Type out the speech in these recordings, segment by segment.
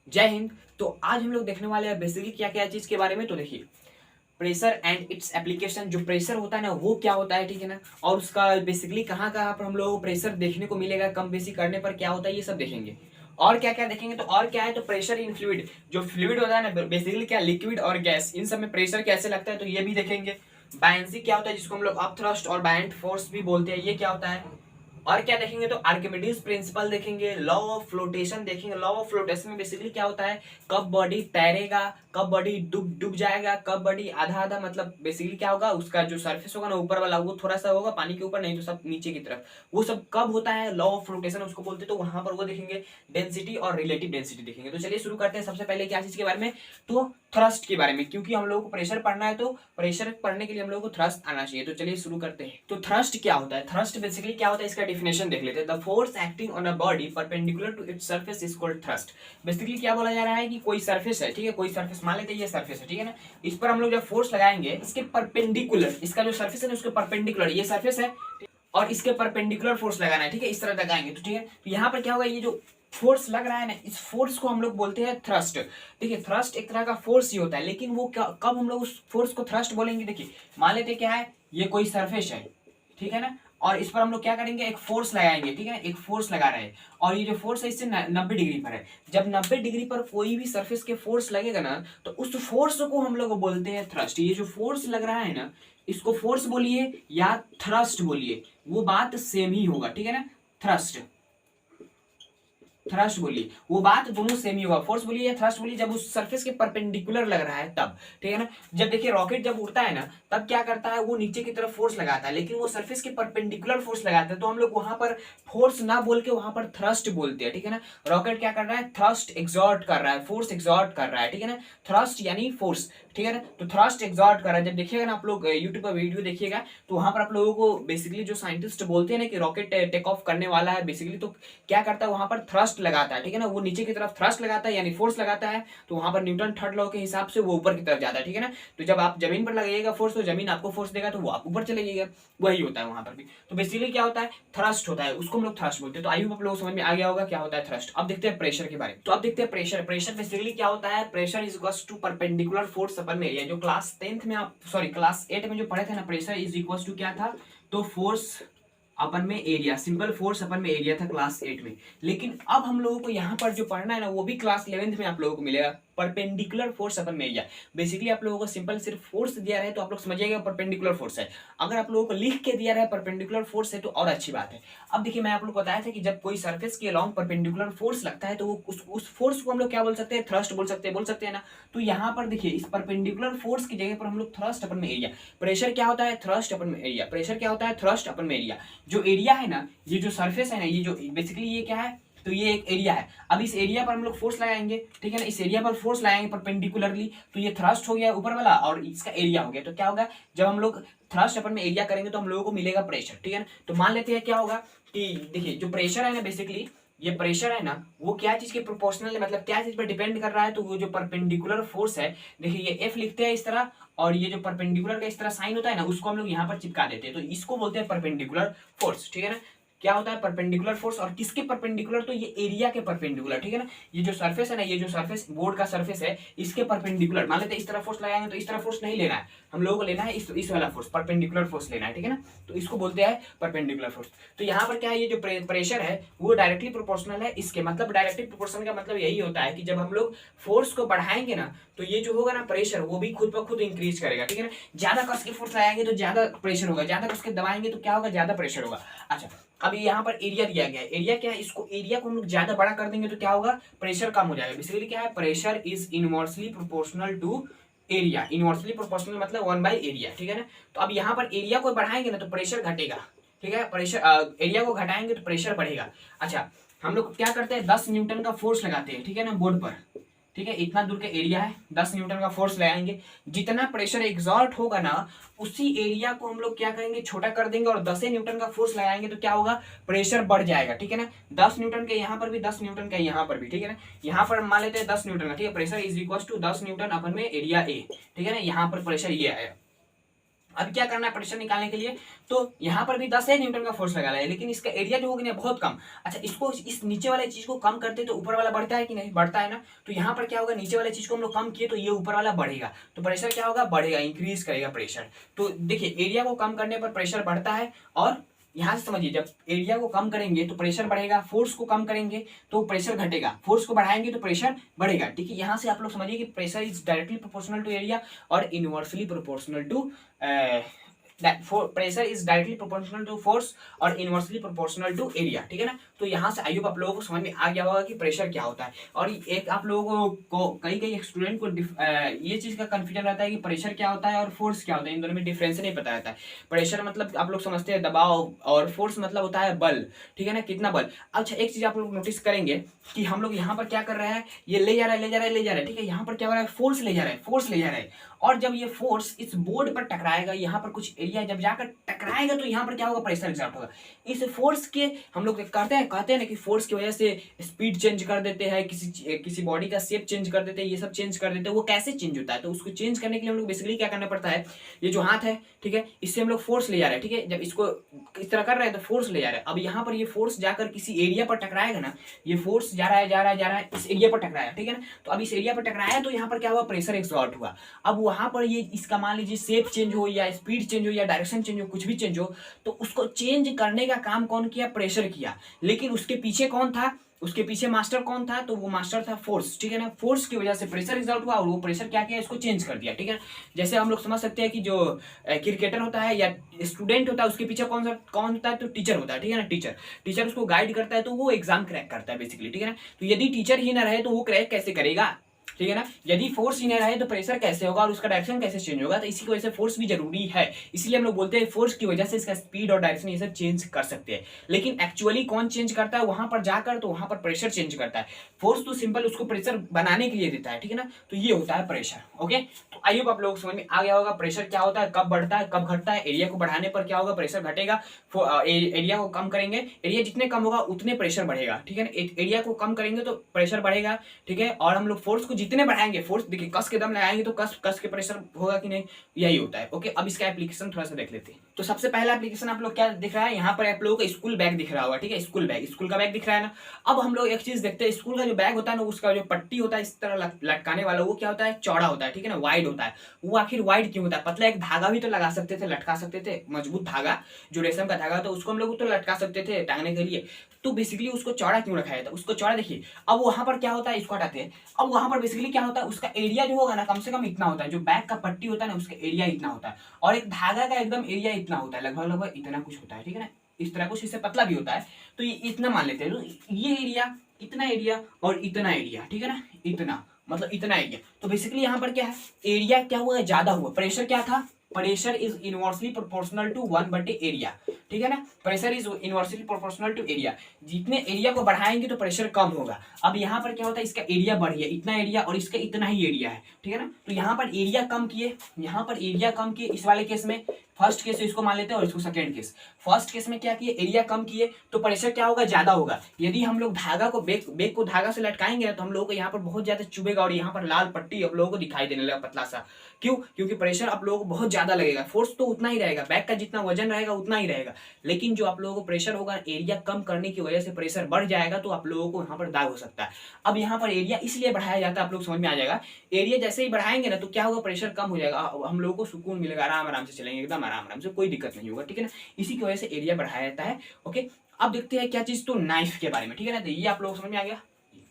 जय हिंद। तो आज हम लोग देखने वाले हैं बेसिकली क्या क्या चीज के बारे में। तो देखिए, प्रेशर एंड इट्स एप्लीकेशन। जो प्रेशर होता है ना वो क्या होता है, ठीक है ना, और उसका बेसिकली कहाँ कहाँ पर हम लोगों को प्रेशर देखने को मिलेगा, कम बेसी करने पर क्या होता है, ये सब देखेंगे। और क्या क्या देखेंगे, तो और क्या है, तो प्रेशर इन फ्लूइड। जो फ्लूइड होता है ना बेसिकली क्या, लिक्विड और गैस, इन सब में प्रेशर कैसे लगता है तो ये भी देखेंगे। बायंसी क्या होता है, जिसको हम लोग अप थ्रस्ट और बायंट फोर्स भी बोलते हैं, ये क्या होता है। और क्या देखेंगे, तो आर्किमिडीज प्रिंसिपल देखेंगे, लॉ ऑफ फ्लोटेशन देखेंगे। लॉ ऑफ फ्लोटेशन में बेसिकली क्या होता है, कब बॉडी तैरेगा, कब बॉडी डूब डूब जाएगा, कब बॉडी आधा आधा, मतलब बेसिकली क्या होगा, उसका जो सरफेस होगा ना ऊपर वाला वो थोड़ा सा होगा पानी के ऊपर, नहीं तो सब नीचे की तरफ, वो सब कब होता है, लॉ ऑफ फ्लोटेशन उसको बोलते हैं। तो वहां पर वो देखेंगे। डेंसिटी और रिलेटिव डेंसिटी देखेंगे। तो चलिए शुरू करते हैं। सबसे पहले क्या चीज के बारे में, तो थ्रस्ट के बारे में, क्योंकि हम लोगों को प्रेशर पढ़ना है तो प्रेशर पढ़ने के लिए हम लोगों को थ्रस्ट आना चाहिए। तो चलिए शुरू करते हैं। तो थ्रस्ट क्या होता है, थ्रस्ट बेसिकली क्या होता है, इसका डिफिनेशन देख लेते हैं। The force acting on a body perpendicular to its surface is called thrust. Basically क्या बोला जा रहा है कि कोई सरफेस है, ठीक है, कोई सरफेस मान लेते हैं ये सरफेस है, ठीक है ना, इस पर हम लोग जब फोर्स लगाएंगे इसके परपेंडिकुलर, इसका जो सरफेस है ना उसके परपेंडिकुलर ये सरफेस है और इसके परपेंडिकुलर फोर्स लगाना है, ठीक है, इस तरह लगाएंगे तो ठीक है। तो यहाँ पर क्या होगा, ये जो फोर्स लग रहा है ना, इस फोर्स को हम लोग बोलते हैं थ्रस्ट। देखिए थ्रस्ट एक तरह का फोर्स ही होता है, लेकिन वो कब हम लोग उस फोर्स को थ्रस्ट बोलेंगे, देखिए मान लेते क्या है, ये कोई सरफेस है, ठीक है ना, और इस पर हम लोग क्या करेंगे, एक फोर्स लगाएंगे, ठीक है ना, एक फोर्स लगा रहे हैं और ये जो फोर्स है इससे 90 डिग्री पर है। जब 90 डिग्री पर कोई भी सरफेस के फोर्स लगेगा ना तो उस फोर्स को हम लोग बोलते हैं थ्रस्ट। ये जो फोर्स लग रहा है ना, इसको फोर्स बोलिए या थ्रस्ट बोलिए, वो बात सेम ही होगा, ठीक है ना। थ्रस्ट थ्रस्ट बोलिए, वो बात दोनों सेम ही होगा। फोर्स बोलिए या थ्रस्ट बोलिए, जब उस सरफेस के परपेंडिकुलर लग रहा है तब, ठीक है ना। जब देखिए रॉकेट जब उड़ता है ना तब क्या करता है, वो नीचे की तरफ फोर्स लगाता है, लेकिन वो सरफेस के परपेंडिकुलर फोर्स लगाता है, तो हम लोग वहां पर फोर्स ना बोल के वहां पर थ्रस्ट बोलते हैं, ठीक है ना। रॉकेट क्या कर रहा है, थ्रस्ट एग्जॉर्ट कर रहा है, फोर्स एग्जॉर्ट कर रहा है, ठीक है ना। थ्रस्ट यानी फोर्स, ठीक है ना, तो थ्रस्ट एग्जॉर्ट कर रहा है। जब देखिएगा ना आप लोग यूट्यूब पर वीडियो देखिएगा तो वहां पर आप लोगों को बेसिकली जो साइंटिस्ट बोलते हैं ना कि रॉकेट टेक ऑफ करने वाला है बेसिकली, तो क्या करता है वहां पर थ्रस्ट लगाता है, ठीक है ना, वो नीचे की तरफ थ्रस्ट लगाता है यानी फोर्स लगाता है, तो वहां पर न्यूटन थर्ड लॉ के हिसाब से वो ऊपर की तरफ जाता है, ठीक है ना। तो जब आप जमीन पर लगाइएगा फोर्स तो जमीन आपको फोर्स देगा तो वो आप ऊपर चले जाइएगा, वही होता है वहां पर भी। तो बेसिकली क्या होता है, थ्रस्ट होता है, उसको हम लोग थ्रस्ट बोलते हैं। तो आई होप आप लोग समझ में आ गया होगा क्या होता है थ्रस्ट। अब देखते हैं प्रेशर के बारे में। तो अब देखते हैं प्रेशर। प्रेशर बेसिकली क्या होता है, pressure is equals to perpendicular force अपन में एरिया। जो क्लास 10th में आप सॉरी क्लास 8 में जो पढ़े थे ना, प्रेशर इज इक्वल्स टू क्या था, तो फोर्स अपन में एरिया, सिंपल फोर्स अपन में एरिया था क्लास 8 में। लेकिन अब हम लोगों को यहाँ पर जो पढ़ना है ना वो भी क्लास 11th में आप लोगों को मिलेगा, परपेंडिकुलर फोर्स अपन में एरिया। बेसिकली आप लोगों को सिंपल सिर्फ फोर्स दिया रहे तो आप लोग समझिएगा परपेंडिकुलर फोर्स है। अगर आप लोगों को लिख के दिया रहे परपेंडिकुलर फोर्स है तो और अच्छी बात है। अब देखिए मैं आप लोग को बताया था कि जब कोई सरफेस के अलॉन्ग परपेंडिकुलर फोर्स लगता है तो वो उस फोर्स को हम लोग क्या बोल सकते हैं, थ्रस्ट बोल सकते हैं ना। तो यहाँ पर देखिए इस परपेंडिकुलर फोर्स की जगह पर हम लोग थ्रस्ट अपन में एरिया, प्रेशर क्या होता है, थ्रस्ट अपन में एरिया, प्रेशर क्या होता है, थ्रस्ट अपन में एरिया। जो एरिया है ना, ये जो सरफेस है ना, ये जो बेसिकली ये क्या है, तो ये एक एरिया है। अब इस एरिया पर हम लोग फोर्स लगाएंगे, ठीक है ना, इस एरिया पर फोर्स लगाएंगे परपेंडिकुलरली, तो ये थ्रस्ट हो गया ऊपर वाला और इसका एरिया हो गया। तो क्या होगा, जब हम लोग थ्रस्ट अपन में एरिया करेंगे तो हम लोगों को मिलेगा प्रेशर, ठीक है ना। तो मान लेते हैं क्या होगा कि देखिए जो प्रेशर है ना, बेसिकली ये प्रेशर है ना वो क्या चीज के प्रोपोर्शनल है, मतलब क्या चीज पर डिपेंड कर रहा है, तो वो जो परपेंडिकुलर फोर्स है, देखिए ये एफ लिखते हैं इस तरह, और ये जो परपेंडिकुलर का इस तरह साइन होता है ना उसको हम लोग यहाँ पर चिपका देते हैं, तो इसको बोलते हैं परपेंडिकुलर फोर्स, ठीक है ना। क्या होता है परपेंडिकुलर फोर्स, और किसके परपेंडिकुलर, तो ये एरिया के परपेंडिकुलर, ठीक है ना। ये जो सरफेस है ना, ये जो सरफेस बोर्ड का सरफेस है इसके परपेंडिकुलर, मान लेते हैं इस तरह फोर्स लगाएंगे तो इस तरह फोर्स नहीं लेना है, हम लोगों को लेना है इस वाला फोर्स, परपेंडिकुलर फोर्स लेना है, ठीक है ना। तो इसको बोलते हैं परपेंडिकुलर फोर्स। तो यहाँ पर क्या है, ये जो प्रेशर है वो डायरेक्टली प्रोपोर्शनल है इसके, मतलब डायरेक्टली प्रोपोर्शनल का मतलब यही होता है कि जब हम लोग फोर्स को बढ़ाएंगे ना तो ये जो होगा ना प्रेशर वो भी खुद ब खुद इंक्रीज करेगा, ठीक है ना। ज्यादा कस के फोर्स लगाएंगे तो ज्यादा प्रेशर होगा, ज्यादा कस के दबाएंगे तो क्या होगा, ज्यादा प्रेशर होगा। अच्छा अभी यहाँ पर एरिया दिया गया है, एरिया क्या है, इसको एरिया को हम लोग ज्यादा बड़ा कर देंगे तो क्या होगा, प्रेशर कम हो जाएगा। बेसिकली क्या है, pressure is inversely proportional to area, inversely proportional मतलब 1/एरिया, ठीक है ना। तो अब यहाँ पर एरिया को बढ़ाएंगे ना तो प्रेशर घटेगा, ठीक है, प्रेशर एरिया को घटाएंगे तो प्रेशर बढ़ेगा। अच्छा हम लोग क्या करते हैं, 10 न्यूटन का फोर्स लगाते हैं, ठीक है ना, बोर्ड पर, ठीक है, इतना दूर का एरिया है, 10 न्यूटन का फोर्स लगाएंगे, जितना प्रेशर एग्जॉर्ट होगा ना उसी एरिया को हम लोग क्या करेंगे, छोटा कर देंगे और 10 न्यूटन का फोर्स लगाएंगे तो क्या होगा, प्रेशर बढ़ जाएगा, ठीक है ना। 10 न्यूटन के यहाँ पर भी, 10 न्यूटन का यहाँ पर भी, ठीक है ना। यहाँ पर मान लेते हैं 10 न्यूटन का, ठीक है, pressure is equal to 10 newton अपन में एरिया ए, ठीक है ना, यहाँ पर प्रेशर ये आया। अब क्या करना है प्रेशर निकालने के लिए, तो यहाँ पर भी 10 है न्यूटन का फोर्स लगा है, लेकिन इसका एरिया जो होगा ना बहुत कम। अच्छा, इसको इस नीचे वाले चीज को कम करते तो ऊपर वाला बढ़ता है कि नहीं, बढ़ता है ना। तो यहाँ पर क्या होगा, नीचे वाले चीज को हम लोग कम किए तो ये ऊपर वाला बढ़ेगा, तो प्रेशर क्या होगा, बढ़ेगा, इंक्रीज करेगा प्रेशर। तो देखिए एरिया को कम करने पर प्रेशर बढ़ता है, और यहाँ से समझिए जब एरिया को कम करेंगे तो प्रेशर बढ़ेगा, फोर्स को कम करेंगे तो प्रेशर घटेगा, फोर्स को बढ़ाएंगे तो प्रेशर बढ़ेगा। ठीक है, यहाँ से आप लोग समझिए कि pressure is directly proportional to area और inversely proportional to pressure is directly proportional to force और इनवर्सली प्रोपोर्शनल टू एरिया। ठीक है ना, तो यहाँ से आई होप आप लोगों को समझ में आ गया होगा कि प्रेशर क्या होता है। और एक आप लोगों को कई स्टूडेंट को ये चीज का कंफ्यूजन रहता है कि प्रेशर क्या होता है और फोर्स क्या होता है, इन दोनों में डिफरेंस नहीं पता रहता है। प्रेशर मतलब आप लोग समझते हैं दबाव, और फोर्स मतलब होता है बल। ठीक है ना, कितना बल। अच्छा, एक चीज आप लोग नोटिस करेंगे कि हम लोग यहाँ पर क्या कर रहे हैं, ये ले जा रहा है, ले जा रहा है, ले जा रहा है। ठीक है, यहाँ पर क्या हो रहा है, फोर्स ले जा रहा है, फोर्स ले जा रहा है। और जब ये फोर्स इस बोर्ड पर टकराएगा, यहाँ पर कुछ एरिया जब जाकर टकराएगा तो यहाँ पर क्या होगा, प्रेशर एग्जर्ट होगा। इस फोर्स के हम लोग कहते हैं ना कि फोर्स की वजह से स्पीड चेंज कर देते हैं, किसी बॉडी का शेप चेंज कर देते हैं, ये सब चेंज कर देते हैं। वो कैसे चेंज होता है, तो उसको चेंज करने के लिए हम लोग बेसिकली क्या करना पड़ता है, ये जो हाथ है, ठीक है, इससे हम लोग फोर्स ले जा रहे हैं। ठीक है, जब इसको इस तरह कर रहे हैं तो फोर्स ले जा रहे हैं। अब यहाँ पर ये फोर्स जाकर किसी एरिया पर टकराएगा ना, ये फोर्स जा रहा है, जा रहा है, जा रहा है, इस एरिया पर टकराया। ठीक है ना, तो अब इस एरिया पर टकराया तो यहाँ पर क्या हुआ, प्रेशर एक्सर्ट हुआ। अब वहां पर ये इसका मान लीजिए शेप चेंज हो या स्पीड चेंज हो या डायरेक्शन चेंज हो, कुछ भी चेंज हो, तो उसको चेंज करने का काम कौन किया, प्रेशर किया। लेकिन उसके पीछे कौन था, उसके पीछे मास्टर कौन था, तो वो मास्टर था फोर्स। ठीक है ना, फोर्स की वजह से प्रेशर रिजल्ट हुआ और वो प्रेशर क्या किया, इसको चेंज कर दिया। ठीक है, जैसे हम लोग समझ सकते हैं कि जो क्रिकेटर होता है या स्टूडेंट होता है उसके पीछे कौन होता है, तो टीचर होता है। ठीक है ना, टीचर उसको गाइड करता है तो वो एग्जाम क्रैक करता है बेसिकली। ठीक है ना, तो यदि टीचर ही ना रहे तो वो क्रैक कैसे करेगा। ठीक है ना, यदि फोर्स ही नहीं रहे तो प्रेशर कैसे होगा और उसका डायरेक्शन कैसे चेंज होगा। तो इसी की वजह से फोर्स भी जरूरी है, इसलिए हम लोग बोलते हैं फोर्स की वजह से इसका स्पीड और डायरेक्शन ये सब चेंज कर सकते हैं। लेकिन एक्चुअली कौन चेंज करता है वहां पर जाकर, तो वहां पर प्रेशर चेंज करता है। फोर्स तो सिंपल उसको प्रेशर बनाने के लिए देता है। ठीक है ना, तो ये होता है प्रेशर। ओके, तो आई होप आप लोग समझ में आ गया होगा प्रेशर क्या होता है, कब बढ़ता है, कब घटता है। एरिया को बढ़ाने पर क्या होगा, प्रेशर घटेगा। एरिया को कम करेंगे, एरिया जितने कम होगा उतने प्रेशर बढ़ेगा। ठीक है ना, एरिया को कम करेंगे तो प्रेशर बढ़ेगा। ठीक है, और हम लोग फोर्स को जितने बढ़ाएंगे, फोर्स देखिए कस के दम लगाएंगे तो कस के प्रेशर होगा कि नहीं, यही होता है। ओके, अब इसका एप्लीकेशन थोड़ा सा देख लेते हैं। तो सबसे पहला एप्लीकेशन आप लोग क्या दिख रहा है, यहाँ पर आप लोगों का स्कूल बैग दिख रहा होगा। ठीक है, स्कूल बैग, स्कूल का बैग दिख रहा है ना। अब हम लोग एक चीज देखते हैं, स्कूल का जो बैग होता है ना, उसका जो पट्टी होता है इस तरह लटकाने वाला, वो क्या होता है, चौड़ा होता है। ठीक है ना, वाइड होता है। वो आखिर वाइड क्यों होता है, पतला एक धागा भी तो लगा सकते थे, लटका सकते थे, मजबूत धागा जो रेशम का धागा था उसको हम लोग तो लटका सकते थे टांगने के लिए। तो बेसिकली उसको चौड़ा क्यों रखा था, उसको चौड़ा देखिए। अब वहां पर क्या होता है, इसको हटाते हैं। अब वहां पर बेसिकली क्या होता है, उसका एरिया जो होगा ना कम से कम इतना होता है, जो बैग का पट्टी होता है ना उसका एरिया इतना होता है, और एक धागा का एकदम एरिया इतना होता है, लगभग इतना कुछ होता है। ठीक है ना, इस तरह कुछ, इससे पतला भी होता है। तो ये इतना मान लेते हैं, तो ये एरिया, इतना एरिया और इतना एरिया। ठीक है ना, इतना मतलब इतना एरिया। तो बेसिकली यहाँ पर क्या है, एरिया क्या हुआ, ज्यादा हुआ। प्रेशर क्या था, pressure is inversely proportional to 1/एरिया। ठीक है ना, pressure is inversely proportional to area. जितने एरिया को बढ़ाएंगे तो प्रेशर कम होगा। अब यहाँ पर क्या होता है, इसका एरिया बढ़ गया, इतना एरिया और इसका इतना ही एरिया है। ठीक है ना, तो यहाँ पर एरिया कम किए, यहाँ पर एरिया कम किए इस वाले केस में। फर्स्ट केस इसको मान लेते हैं और इसको सेकंड केस। फर्स्ट केस में क्या किए, एरिया कम किए तो प्रेशर क्या होगा, ज्यादा होगा। यदि हम लोग धागा को बेग को धागा से लटकाएंगे तो हम लोगों को यहाँ पर बहुत ज्यादा चुभेगा और यहाँ पर लाल पट्टी आप लोगों को दिखाई देने लगा, पतला सा। क्यों, क्योंकि प्रेशर आप लोगों को बहुत ज्यादा लगेगा। फोर्स तो उतना ही रहेगा, बैग का जितना वजन रहेगा उतना ही रहेगा, लेकिन जो आप लोगों को प्रेशर होगा, एरिया कम करने की वजह से प्रेशर बढ़ जाएगा, तो आप लोगों को यहाँ पर दाग हो सकता है। अब यहाँ पर एरिया इसलिए बढ़ाया जाता है, आप लोग समझ में आ जाएगा। एरिया जैसे ही बढ़ाएंगे ना तो क्या होगा, प्रेशर कम हो जाएगा, हम लोगों को सुकून मिलेगा, आराम आराम से चलेंगे, एकदम आराम आराम से, कोई दिक्कत नहीं होगा। ठीक है ना, इसी की वजह से एरिया बढ़ाया जाता है। ओके, अब देखते हैं क्या चीज, तो नाइफ के बारे में। ठीक है ना, तो ये आप लोग समझ में आ गया।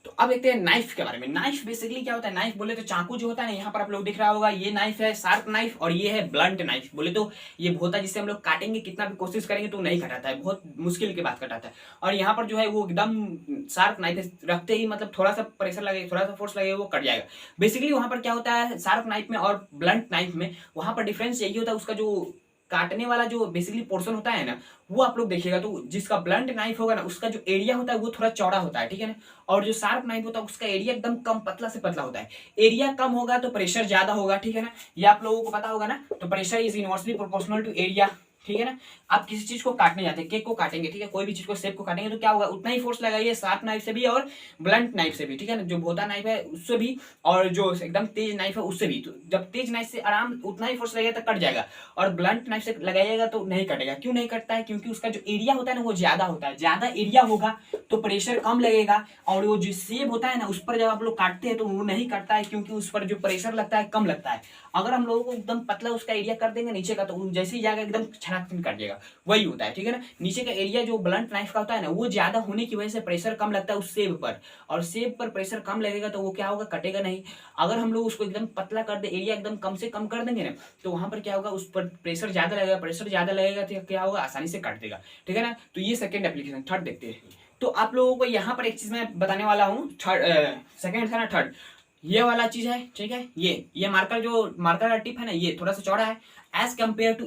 तो अब देखते हैं नाइफ के बारे में। नाइफ बेसिकली क्या होता है, नाइफ बोले तो चाकू जो होता है ना, यहाँ पर आप लोग दिख रहा होगा, ये नाइफ है शार्प नाइफ, और ये है ब्लंट नाइफ। बोले तो ये होता है जिससे हम लोग काटेंगे, कितना भी कोशिश करेंगे तो नहीं कटाता है, बहुत मुश्किल के बाद कटाता है। और यहाँ पर जो है वो एकदम शार्प नाइफ है, रखते ही मतलब थोड़ा सा प्रेशर लगे, थोड़ा सा फोर्स लगे, वो कट जाएगा। बेसिकली वहां पर क्या होता है, शार्प नाइफ में और ब्लंट नाइफ में वहां पर डिफरेंस यही होता है, उसका जो काटने वाला जो बेसिकली पोर्शन होता है ना, वो आप लोग देखिएगा तो जिसका ब्लंट नाइफ होगा ना, उसका जो एरिया होता है वो थोड़ा चौड़ा होता है। ठीक है ना, और जो शार्प नाइफ होता है उसका एरिया एकदम कम, पतला से पतला होता है। एरिया कम होगा तो प्रेशर ज्यादा होगा। ठीक है ना, ये आप लोगों को पता होगा ना। तो pressure is inversely proportional to area. ठीक है ना। आप किसी चीज को काटने जाते हैं, केक को काटेंगे, ठीक है, कोई भी चीज को सेब को काटेंगे तो क्या होगा, उतना ही फोर्स लगाइए शार्प नाइफ से भी और ब्लंट नाइफ से भी, ठीक है ना, जो भोता नाइफ है उससे भी और जो एकदम तेज नाइफ है उससे भी। तो जब तेज नाइफ से आराम उतना ही फोर्स लगेगा तो कट जाएगा, और ब्लंट नाइफ से लगाइएगा तो नहीं कटेगा। क्यों नहीं कटता है, क्योंकि उसका जो एरिया होता है ना वो ज्यादा होता है, ज्यादा एरिया होगा तो प्रेशर कम लगेगा, और वो जो सेब होता है ना उस पर जब आप लोग काटते हैं तो वो नहीं कटता है, क्योंकि उस पर जो प्रेशर लगता है कम लगता है। अगर हम लोगों को एकदम पतला उसका एरिया कर देंगे नीचे का, तो जैसे ही जाएगा एकदम छनाक कट जाएगा, वही होता है, ठीक है ना। नीचे का एरिया जो ब्लंट नाइफ का होता है ना वो ज्यादा होने की वजह से प्रेशर कम लगता है उस सेब पर, और सेब पर प्रेशर कम लगेगा तो वो क्या होगा, कटेगा नहीं। अगर हम लोग उसको एकदम पतला कर दे, एरिया एकदम कम से कम कर देंगे ना, तो वहां पर क्या होगा, उस पर प्रेशर ज्यादा लगेगा, प्रेशर ज्यादा लगेगा तो क्या होगा, आसानी से काट देगा, ठीक है ना। तो ये सेकंड एप्लीकेशन। थर्ड देखते हैं। तो आप लोगों को यहाँ पर एक चीज मैं बताने वाला हूँ, थर्ड, सेकंड था ना, थर्ड ये वाला चीज है, ठीक है। ये मार्कर, जो मार्कर का टिप है ना, ये थोड़ा सा चौड़ा है एज कम्पेयर टू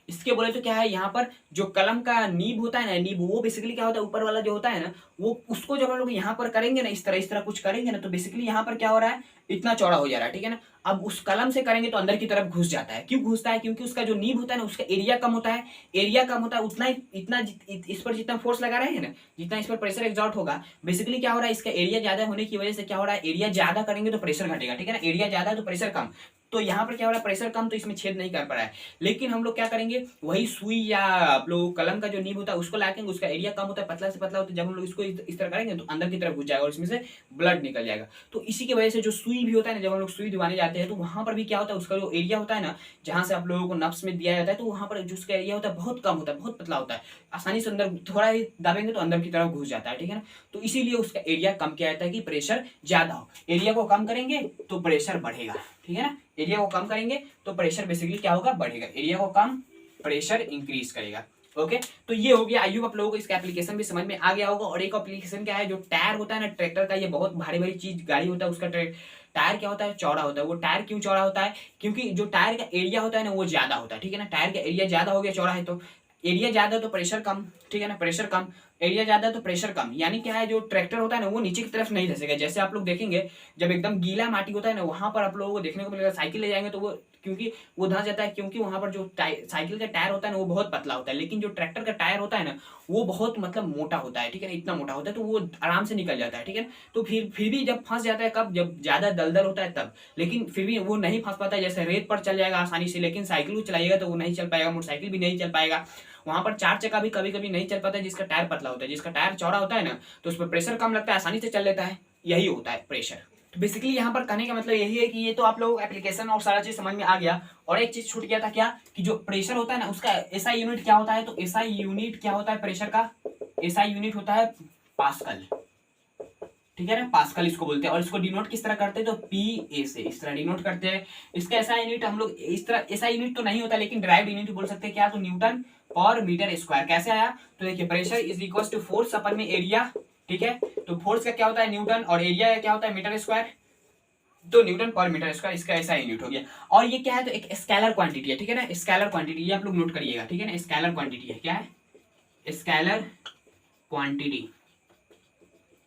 इसके बोले तो क्या है, यहाँ पर जो कलम का नीब होता है ना, नीब वो बेसिकली क्या होता है, ऊपर वाला जो होता है ना, वो उसको जब हम लोग यहाँ पर करेंगे ना, इस तरह कुछ करेंगे ना, तो बेसिकली यहाँ पर क्या हो रहा है, इतना चौड़ा हो जा रहा है, ठीक है ना। अब उस कलम से करेंगे तो अंदर की तरफ घुस जाता है। क्यों घुसता है, क्योंकि उसका जो नीब होता है ना उसका एरिया कम होता है, एरिया कम होता है उतना ही, इतना इस पर जितना फोर्स लगा रहे हैं ना, जितना इस पर प्रेशर एग्जॉर्ट होगा, बेसिकली क्या हो रहा है, इसका एरिया ज्यादा होने की वजह से क्या हो रहा है, एरिया ज्यादा करेंगे तो प्रेशर घटेगा, ठीक है ना। एरिया ज्यादा है तो प्रेशर कम, तो यहाँ पर क्या हो रहा है, प्रेशर कम तो इसमें छेद नहीं कर पा रहा है। लेकिन हम लोग क्या करेंगे, वही सुई या आप लोग कलम का जो नीब होता है उसको लाकेंगे, उसका एरिया कम होता है, पतला से पतला होता है, जब हम लोग इसको इस तरह करेंगे तो अंदर की तरफ घुस जाएगा और इसमें से ब्लड निकल जाएगा। तो इसी की वजह से जो सुई भी होता है ना, जब हम लोग सुई दिवाने जाते हैं तो वहां पर भी क्या होता है, उसका जो एरिया होता है ना, जहां से आप लोगों को नफ्स में दिया जाता है, तो वहां पर जो उसका एरिया होता है बहुत कम होता है, बहुत पतला होता है, आसानी से अंदर थोड़ा ही दाबेंगे तो अंदर की तरफ घुस जाता है, ठीक है ना। तो इसीलिए उसका एरिया कम किया जाता है कि प्रेशर ज्यादा हो। एरिया को कम करेंगे तो प्रेशर बढ़ेगा, ठीक है ना। एरिया को कम करेंगे तो प्रेशर बेसिकली क्या होगा, बढ़ेगा। एरिया को कम, प्रेशर इंक्रीज करेगा। ओके, तो ये हो गया। आई होप आप लोगों को इसका एप्लीकेशन भी समझ में आ गया होगा। और एक एप्लीकेशन क्या है, जो टायर होता है ना ट्रैक्टर का, ये बहुत भारी भारी चीज गाड़ी होता है, उसका टायर क्या होता है, चौड़ा होता है। वो टायर क्यों चौड़ा होता है, क्योंकि जो टायर का एरिया होता है ना वो ज्यादा होता है, ठीक है ना। टायर का एरिया ज्यादा हो गया, चौड़ा है तो एरिया ज्यादा तो प्रेशर कम, ठीक है ना, प्रेशर कम, एरिया ज्यादा तो प्रेशर कम। यानी क्या है, जो ट्रैक्टर होता है ना वो नीचे की तरफ नहीं धसेगा। जैसे आप लोग देखेंगे जब एकदम गीला माटी होता है ना, वहां पर आप लोगों को देखने को मिलेगा, साइकिल ले जाएंगे तो वो क्योंकि वो धंस जाता है, क्योंकि वहां पर जो साइकिल का टायर होता है ना वो बहुत पतला होता है, लेकिन जो ट्रैक्टर का टायर होता है ना वो बहुत मतलब मोटा होता है, ठीक है ना, इतना मोटा होता है तो वो आराम से निकल जाता है, ठीक है ना। तो फिर भी जब फंस जाता है, कब, जब ज्यादा दलदल होता है तब, लेकिन फिर भी वो नहीं फंस पाता है। जैसे रेत पर चल जाएगा आसानी से, लेकिन साइकिल को चलाइएगा तो वो नहीं चल पाएगा, मोटरसाइकिल भी नहीं चल पाएगा। वहां पर चार चक्का भी कभी कभी नहीं चल पाता है, जिसका टायर पतला होता है। जिसका टायर चौड़ा होता है ना तो उस पर प्रेशर कम लगता है, आसानी से चल लेता है, यही होता है प्रेशर। तो बेसिकली यहाँ पर कहने का मतलब यही है कि ये तो आप लोगों को एप्लीकेशन और सारा चीज समझ में आ गया। और एक चीज छूट गया था क्या, कि जो प्रेशर होता है ना उसका एसआई यूनिट क्या होता है। तो एसआई यूनिट क्या होता है प्रेशर का, एसआई यूनिट होता है पास्कल, ठीक है ना, पास्कल इसको बोलते हैं। और इसको डिनोट किस तरह करते हैं, तो पी ए से इस तरह डिनोट करते हैं। इसका एसआई यूनिट हम लोग इस तरह, एसआई यूनिट तो नहीं होता लेकिन ड्राइव यूनिट बोल सकते हैं क्या, तो न्यूटन पर मीटर स्क्वायर। कैसे आया, तो देखिए pressure is equal to force अपन में एरिया, ठीक है। तो फोर्स का क्या होता है न्यूटन, और एरिया क्या होता है मीटर स्क्वायर, तो न्यूटन पर मीटर स्क्वायर, इसका ऐसा यूनिट हो गया। और ये क्या है, तो एक स्केलर क्वांटिटी है, ठीक है ना, स्केलर क्वांटिटी, ये आप लोग नोट करिएगा, ठीक है ना। स्केलर क्वांटिटी है, क्या है, स्केलर क्वांटिटी।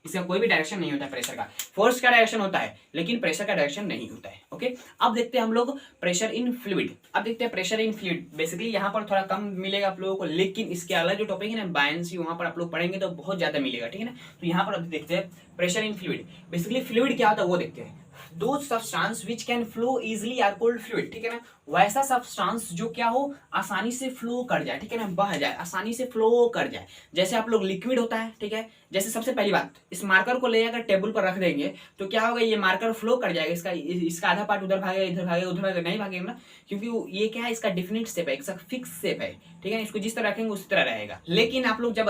इसका कोई भी डायरेक्शन नहीं होता है प्रेशर का। फोर्स का डायरेक्शन होता है लेकिन प्रेशर का डायरेक्शन नहीं होता है। ओके, अब देखते हैं हम लोग प्रेशर इन फ्लूइड। अब देखते हैं प्रेशर इन फ्लूइड। बेसिकली यहाँ पर थोड़ा कम मिलेगा आप लोगों को, लेकिन इसके अलग जो टॉपिक है ना बायंसी, वहां पर आप लोग पढ़ेंगे तो बहुत ज्यादा मिलेगा, ठीक है ना। तो यहाँ पर अब देखते हैं pressure in fluid. Basically fluid क्या होता है वो देखते हैं। Those substance which can flow easily are called fluid, ठीक है ना। वैसा सब्सटेंस जो क्या हो, आसानी से फ्लो कर जाए, ठीक है ना, बह जाए, आसानी से फ्लो कर जाए। जैसे आप लोग लिक्विड होता है, ठीक है। जैसे सबसे पहली बात, इस मार्कर को ले जाकर टेबल पर रख देंगे तो क्या होगा, ये मार्कर फ्लो कर जाएगा। इसका आधा पार्ट उधर भागेगा, इधर भागेगा, उधर भागेगा, नहीं भागेगा ना, क्योंकि ये क्या है, इसका डिफिनिट शेप है, इसका फिक्स शेप है, ठीक है। इसको जिस तरह रखेंगे उसी तरह रहेगा। लेकिन आप लोग जब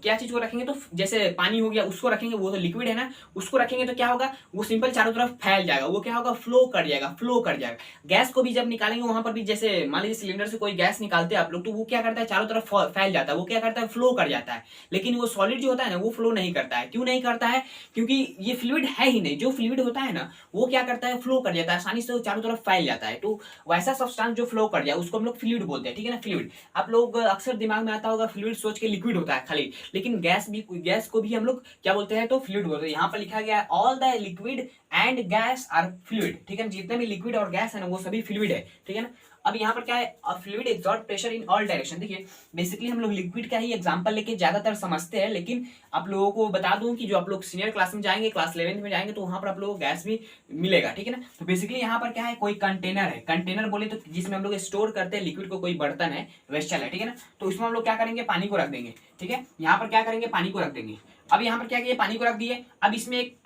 क्या चीज को रखेंगे, तो जैसे पानी हो गया उसको रखेंगे, वो तो लिक्विड है ना, उसको रखेंगे तो क्या होगा, वो सिंपल चारों तरफ फैल जाएगा, वो क्या होगा, फ्लो कर जाएगा, फ्लो कर जाएगा। गैस को भी जब निकालेंगे वहां पर भी, जैसे मान लीजिए सिलेंडर से कोई गैस निकालते हैं आप लोग, तो वो क्या करता है, चारों तरफ फैल जाता है, वो क्या करता है, फ्लो कर जाता है। लेकिन वो सॉलिड जो होता है ना वो फ्लो नहीं करता है। क्यों नहीं करता है, क्योंकि ये फ्लूइड है ही नहीं। जो फ्लूइड होता है ना वो क्या करता है, फ्लो कर जाता है, आसानी से चारों तरफ फैल जाता है। तो वैसा सब्सटेंस जो फ्लो कर जाए उसको हम लोग फ्लूइड बोलते हैं, ठीक है ना, फ्लूइड। आप लोग अक्सर दिमाग में आता होगा फ्लूइड सोच के लिक्विड होता है खाली, लेकिन गैस को भी हम लोग क्या बोलते हैं, तो फ्लूइड बोलते हैं। यहाँ पर लिखा गया है all the liquid and gas are fluid, ठीक है, जितने भी लिक्विड और गैस है ना वो सभी फ्लूइड है, ठीक है ना। अब यहाँ पर क्या है, fluid exert pressure in all direction. देखिए बेसिकली हम लोग लिक्विड का ही एग्जांपल लेके ज्यादातर समझते हैं, लेकिन आप लोगों को बता दूं कि जो आप लोग सीनियर क्लास में जाएंगे, क्लास 11th में जाएंगे, तो वहां पर आप लोगों को गैस भी मिलेगा, ठीक है ना। तो बेसिकली यहाँ पर क्या है, कोई कंटेनर है, कंटेनर बोले तो जिसमें हम लोग स्टोर करते हैं लिक्विड को, कोई बर्तन है, वेस्टल है, ठीक है ना। तो उसमें हम लोग क्या करेंगे, पानी को रख देंगे, ठीक है। यहाँ पर क्या करेंगे, पानी को रख देंगे। अब यहाँ पर क्या किया, पानी को रख दिए। अब इसमें एक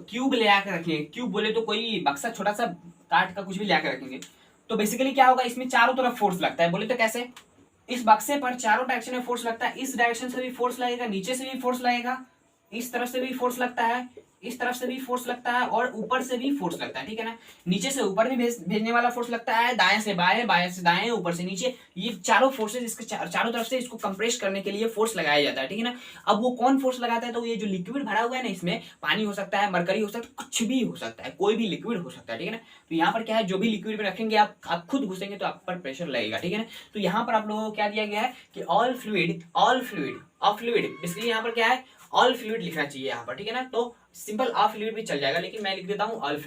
क्यूब ले आकर रखेंगे, क्यूब बोले तो कोई बक्सा छोटा सा काट का कुछ भी ले आकर रखेंगे। तो बेसिकली क्या होगा, इसमें चारों तरफ फोर्स लगता है, बोले तो कैसे, इस बक्से पर चारों डायरेक्शन में फोर्स लगता है। इस डायरेक्शन से भी फोर्स लगेगा, नीचे से भी फोर्स लगेगा, इस तरफ से भी फोर्स लगता है, इस तरफ से भी फोर्स लगता है, और ऊपर से भी फोर्स लगता है, ठीक है ना। नीचे से ऊपर भी भेजने वाला फोर्स लगता है, दाएं से बाएं, बाएं से दाएं, ऊपर से नीचे, ये चारों फोर्सेस इसके चारों तरफ से इसको कंप्रेस करने के लिए फोर्स लगाया जाता है, ठीक है ना। अब वो कौन फोर्स लगाता है, तो ये जो लिक्विड भरा हुआ है ना, इसमें पानी हो सकता है, मरकरी हो सकता है, कुछ भी हो सकता है, कोई भी लिक्विड हो सकता है, ठीक है ना। तो यहाँ पर क्या है, जो भी लिक्विड में रखेंगे आप खुद घुसेंगे तो आप पर प्रेशर लगेगा, ठीक है ना। तो यहाँ पर आप लोगों को क्या दिया गया है कि ऑल फ्लूइड बेसिकली यहाँ पर क्या है, ऑल फ्लूइड लिखना चाहिए यहाँ पर, ठीक है ना। तो सिंपल ऑफ फ्लूइड भी चल जाएगा, लेकिन मैं लिख देता हूँ all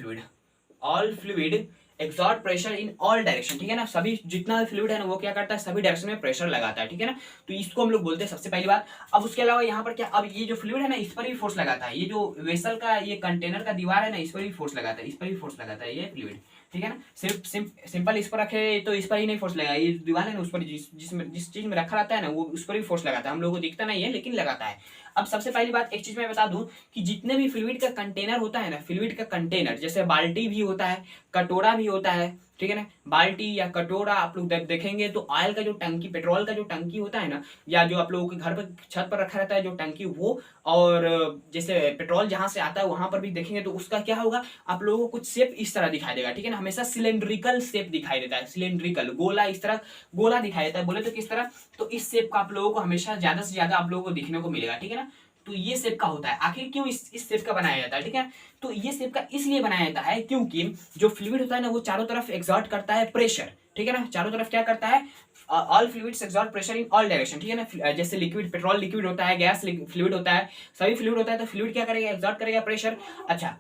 fluid exert pressure in all direction, ठीक है ना। सभी जितना फ्लूइड है ना वो क्या करता है, सभी डायरेक्शन में प्रेशर लगाता है, ठीक है ना। तो इसको हम लोग बोलते हैं सबसे पहली बात। अब उसके अलावा यहाँ पर क्या, अब ये जो फ्लूइड है ना इस पर भी फोर्स लगाता है, ये जो वेसल का ये कंटेनर का दीवार है ना इस पर भी फोर्स लगाता है, इस पर भी फोर्स लगाता है ये फ्लूइड, ठीक है ना। सिर्फ सिंपल इस पर रखे तो इस पर ही नहीं फोर्स लगाएगा, ये दीवार है ना उस पर जिस चीज में रखा रहता है ना वो उस पर भी फोर्स लगाता है, हम लोगों को दिखता नहीं है लेकिन लगाता है। अब सबसे पहली बात एक चीज मैं बता दूं कि जितने भी फ्लूइड का कंटेनर होता है ना, फ्लूइड का कंटेनर जैसे बाल्टी भी होता है, कटोरा भी होता है, ठीक है ना। बाल्टी या कटोरा आप लोग देखेंगे तो ऑयल का जो टंकी, पेट्रोल का जो टंकी होता है ना, या जो आप लोगों के घर पर छत पर रखा रहता है जो टंकी वो, और जैसे पेट्रोल जहां से आता है वहां पर भी देखेंगे तो उसका क्या होगा, आप लोगों को कुछ शेप इस तरह दिखाई देगा, ठीक है ना। हमेशा सिलेंड्रिकल शेप दिखाई देता है, सिलेंड्रिकल गोला, इस तरह गोला दिखाई देता है, बोले तो किस तरह, तो इस शेप का आप लोगों को हमेशा ज्यादा से ज्यादा आप लोगों को दिखने को मिलेगा, ठीक है ना। तो ये शेप का होता है, आखिर क्यों इस शेप का बनाया जाता है, ठीक है। तो ये शेप का इसलिए बनाया जाता है क्योंकि जो फ्लूइड होता है ना वो चारों तरफ एक्सर्ट करता है प्रेशर, ठीक है ना, चारों तरफ क्या करता है, all fluids exert pressure in all direction, ठीक है ना। जैसे लिक्विड, पेट्रोल लिक्विड होता है, गैस फ्लूइड होता है, सभी फ्लूइड होता है, तो फ्लूइड क्या करेगा, एक्सर्ट करेगा प्रेशर। अच्छा,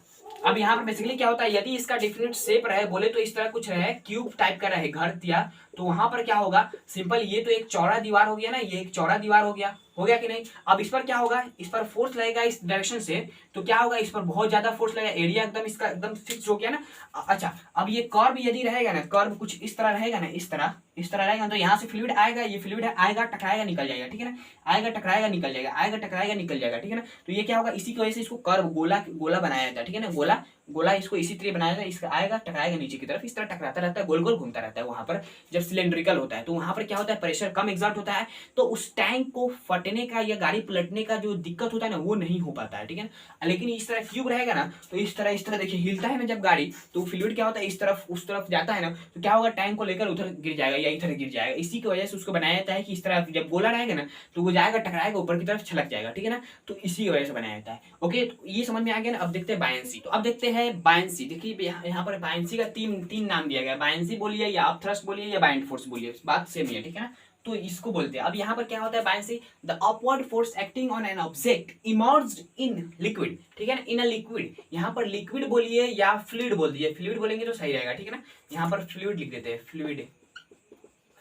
अब यहाँ पर बेसिकली क्या होता है, यदि इसका डिफिनिट शेप रहे, बोले तो इस तरह कुछ रहे, क्यूब टाइप का रहे, घर दिया, तो वहां पर क्या होगा, सिंपल ये तो एक चौड़ा दीवार हो गया ना, ये एक चौड़ा दीवार हो गया कि नहीं। अब इस पर क्या होगा, इस पर फोर्स लगेगा इस डायरेक्शन से, तो क्या होगा, इस पर बहुत ज्यादा फोर्स लगेगा, एरिया एकदम इसका एकदम फिक्स हो गया ना। अच्छा, अब ये कर्व यदि रहेगा ना, कर्व कुछ इस तरह रहेगा ना, इस तरह रहेगा, तो यहाँ से फ्लूइड आएगा, ये फ्लूइड आएगा, टकराएगा, निकल जाएगा, ठीक है ना, आएगा टकराएगा निकल जाएगा, आएगा टकराएगा निकल जाएगा, ठीक है ना। तो ये क्या होगा, इसी की वजह से इसको कर्व गोला बनाया जाता है, ठीक है ना। गोला इसको इसी तरह बनाया जाता है, इसका आएगा टकराएगा नीचे की तरफ, इस तरह टकराता रहता है, गोल गोल घूमता रहता है। वहां पर जब सिलेंड्रिकल होता है तो वहां पर क्या होता है, प्रेशर कम एग्जर्ट होता है, तो उस टैंक को फटने का या गाड़ी पलटने का जो दिक्कत होता है ना वो नहीं हो पाता है, ठीक है ना। लेकिन इस तरह क्यूब रहेगा ना, तो इस तरह देखिए हिलता है ना जब गाड़ी, तो फ्लूइड क्या होता है, इस तरफ उस तरफ जाता है ना, तो क्या होगा, टैंक को लेकर उधर गिर जाएगा या इधर गिर जाएगा। इसी की वजह से उसको बनाया जाता है कि इस तरह जब गोला रहेगा ना तो वो जाएगा, टकराएगा, ऊपर की तरफ छलक जाएगा, ठीक है ना। तो इसी की वजह से बनाया जाता है। ओके, तो ये समझ में आ गया ना। अब देखते हैं बायंसी। तो अब देखते हैं बायंसी। देखिए यहाँ पर बायंसी का तीन नाम दिया गया, बायंसी बोलिए या अपथ्रस्ट बोलिए या बाइंड फोर्स बोलिए, बात सेम ही है, ठीक है ना। तो इसको बोलते हैं। अब यहाँ पर क्या होता है, buoyancy, the upward force acting on an object emerged in liquid, ठीक है ना, इन अ लिक्विड। यहाँ पर लिक्विड बोलिए या फ्लूइड बोल दिए, फ्लूइड बोलेंगे तो सही रहेगा, ठीक है ना। यहाँ पर फ्लूइड लिख देते हैं,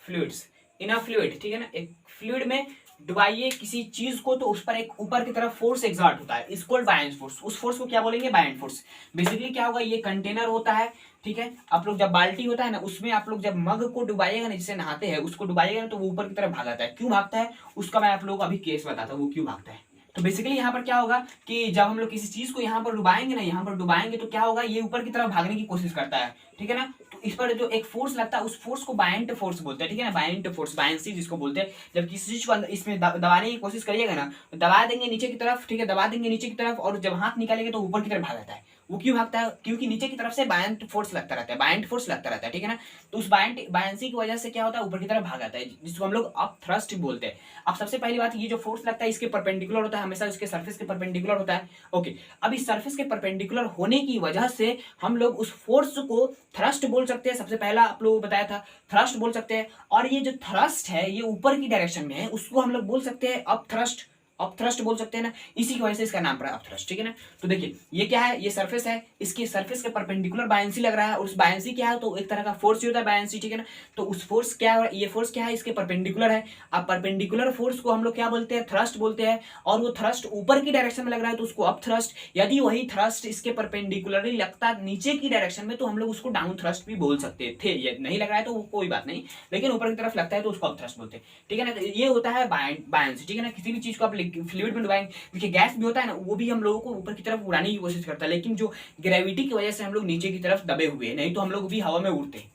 फ्लूइड्स इन अ फ्लूइड, ठीक है ना। एक फ्लूइड में डुबाइए किसी चीज को तो उस पर एक ऊपर की तरफ फोर्स एग्जर्ट होता है, इसको बायंट फोर्स। उस फोर्स को क्या बोलेंगे, बायंट फोर्स। बेसिकली क्या होगा, ये कंटेनर होता है, ठीक है। आप लोग जब बाल्टी होता है ना उसमें आप लोग जब मग को डुबाइएगा ना, जिससे नहाते हैं उसको डुबाइएगा ना, तो वो ऊपर की तरफ भागता है। क्यों भागता है उसका मैं आप लोगों को अभी केस बताता हूँ वो क्यों भागता है। तो बेसिकली यहाँ पर क्या होगा कि जब हम लोग किसी चीज को यहाँ पर डुबाएंगे ना, यहाँ पर डुबाएंगे तो क्या होगा, ये ऊपर की तरफ भागने की कोशिश करता है, ठीक है ना। तो इस पर जो एक फोर्स लगता है उस फोर्स को बायंट फोर्स बोलते हैं, ठीक है ना, बायंट फोर्स, बायंसी जिसको बोलते हैं। जब किसी चीज को इसमें दबाने की कोशिश करिएगा ना, तो दबा देंगे नीचे की तरफ, ठीक है, दबा देंगे नीचे की तरफ, और जब हाथ निकालेंगे तो ऊपर की तरफ भाग जाता है। वो क्यों भागता है, क्योंकि नीचे की तरफ से बायंट फोर्स लगता रहता है, बायंट फोर्स लगता रहता है, ठीक है ना। तो उस बायंसी की वजह से क्या होता है, ऊपर की तरफ भाग आता है, जिसको हम लोग अप थ्रस्ट बोलते हैं। अब सबसे पहली बात, ये जो फोर्स लगता है इसके परपेंडिकुलर होता है, हमेशा इसके सरफेस के परपेंडिकुलर होता है। ओके, अब इस सरफेस के परपेंडिकुलर होने की वजह से हम लोग उस फोर्स को थ्रस्ट बोल सकते हैं। सबसे पहला आप लोगों को बताया था, थ्रस्ट बोल सकते हैं। और ये जो थ्रस्ट है ये ऊपर की डायरेक्शन में है, उसको हम लोग बोल सकते हैं अप थ्रस्ट, अपथ्रस्ट बोल सकते हैं ना, इसी की वजह से इसका नाम पड़ा अपथ्रस्ट, ठीक है ना। तो देखिए ये क्या है, ये सरफेस है, इसकी सरफेस के परपेंडिकुलर बायंसी लग रहा है, और उस बायंसी क्या है, तो एक तरह का फोर्स होता है बायंसी, ठीक है ना। तो उस फोर्स क्या है, ये फोर्स क्या है, इसके परपेंडिकुलर है। अब परपेंडिकुलर फोर्स को हम लोग क्या बोलते हैं, थ्रस्ट बोलते हैं, और वो थ्रस्ट ऊपर की डायरेक्शन में लग रहा है तो उसको अप थ्रस्ट। यदि वही थ्रस्ट इसके परपेंडिकुलरली लगता नीचे की डायरेक्शन में तो हम लोग उसको डाउन थ्रस्ट भी बोल सकते थे। ये नहीं लग रहा है तो कोई बात नहीं, लेकिन ऊपर की तरफ लगता है तो उसको अप थ्रस्ट बोलते हैं, ठीक है ना। तो ये होता है बायंसी, ठीक है ना। किसी भी चीज को आप फ्लूइड में डुबाएंगे, देखिए गैस भी होता है ना, वो भी हम लोगों को ऊपर की तरफ उड़ाने की कोशिश करता है, लेकिन जो ग्रेविटी की वजह से हम लोग नीचे की तरफ दबे हुए हैं, नहीं तो हम लोग भी हवा में उड़ते हैं।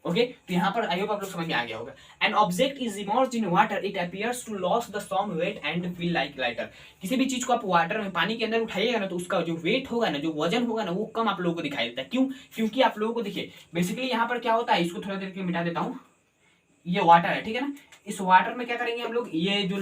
ओके, तो यहाँ पर आई होप आप लोग समझ में आ गया होगा। An object is immersed in water, it appears to loss the some weight and feel like lighter. किसी भी चीज को आप वाटर में, पानी के अंदर उठाइएगा ना, तो उसका जो वेट होगा ना, जो वजन होगा ना, वो कम आप लोगों को दिखाई देता है। क्यों? क्योंकि आप लोगों को देखिए बेसिकली यहाँ पर क्या होता है, इसको थोड़ा देर के लिए मिटा देता हूँ। ये वाटर है, ठीक है ना। इस वाटर में क्या करेंगे हम लोग, ये जो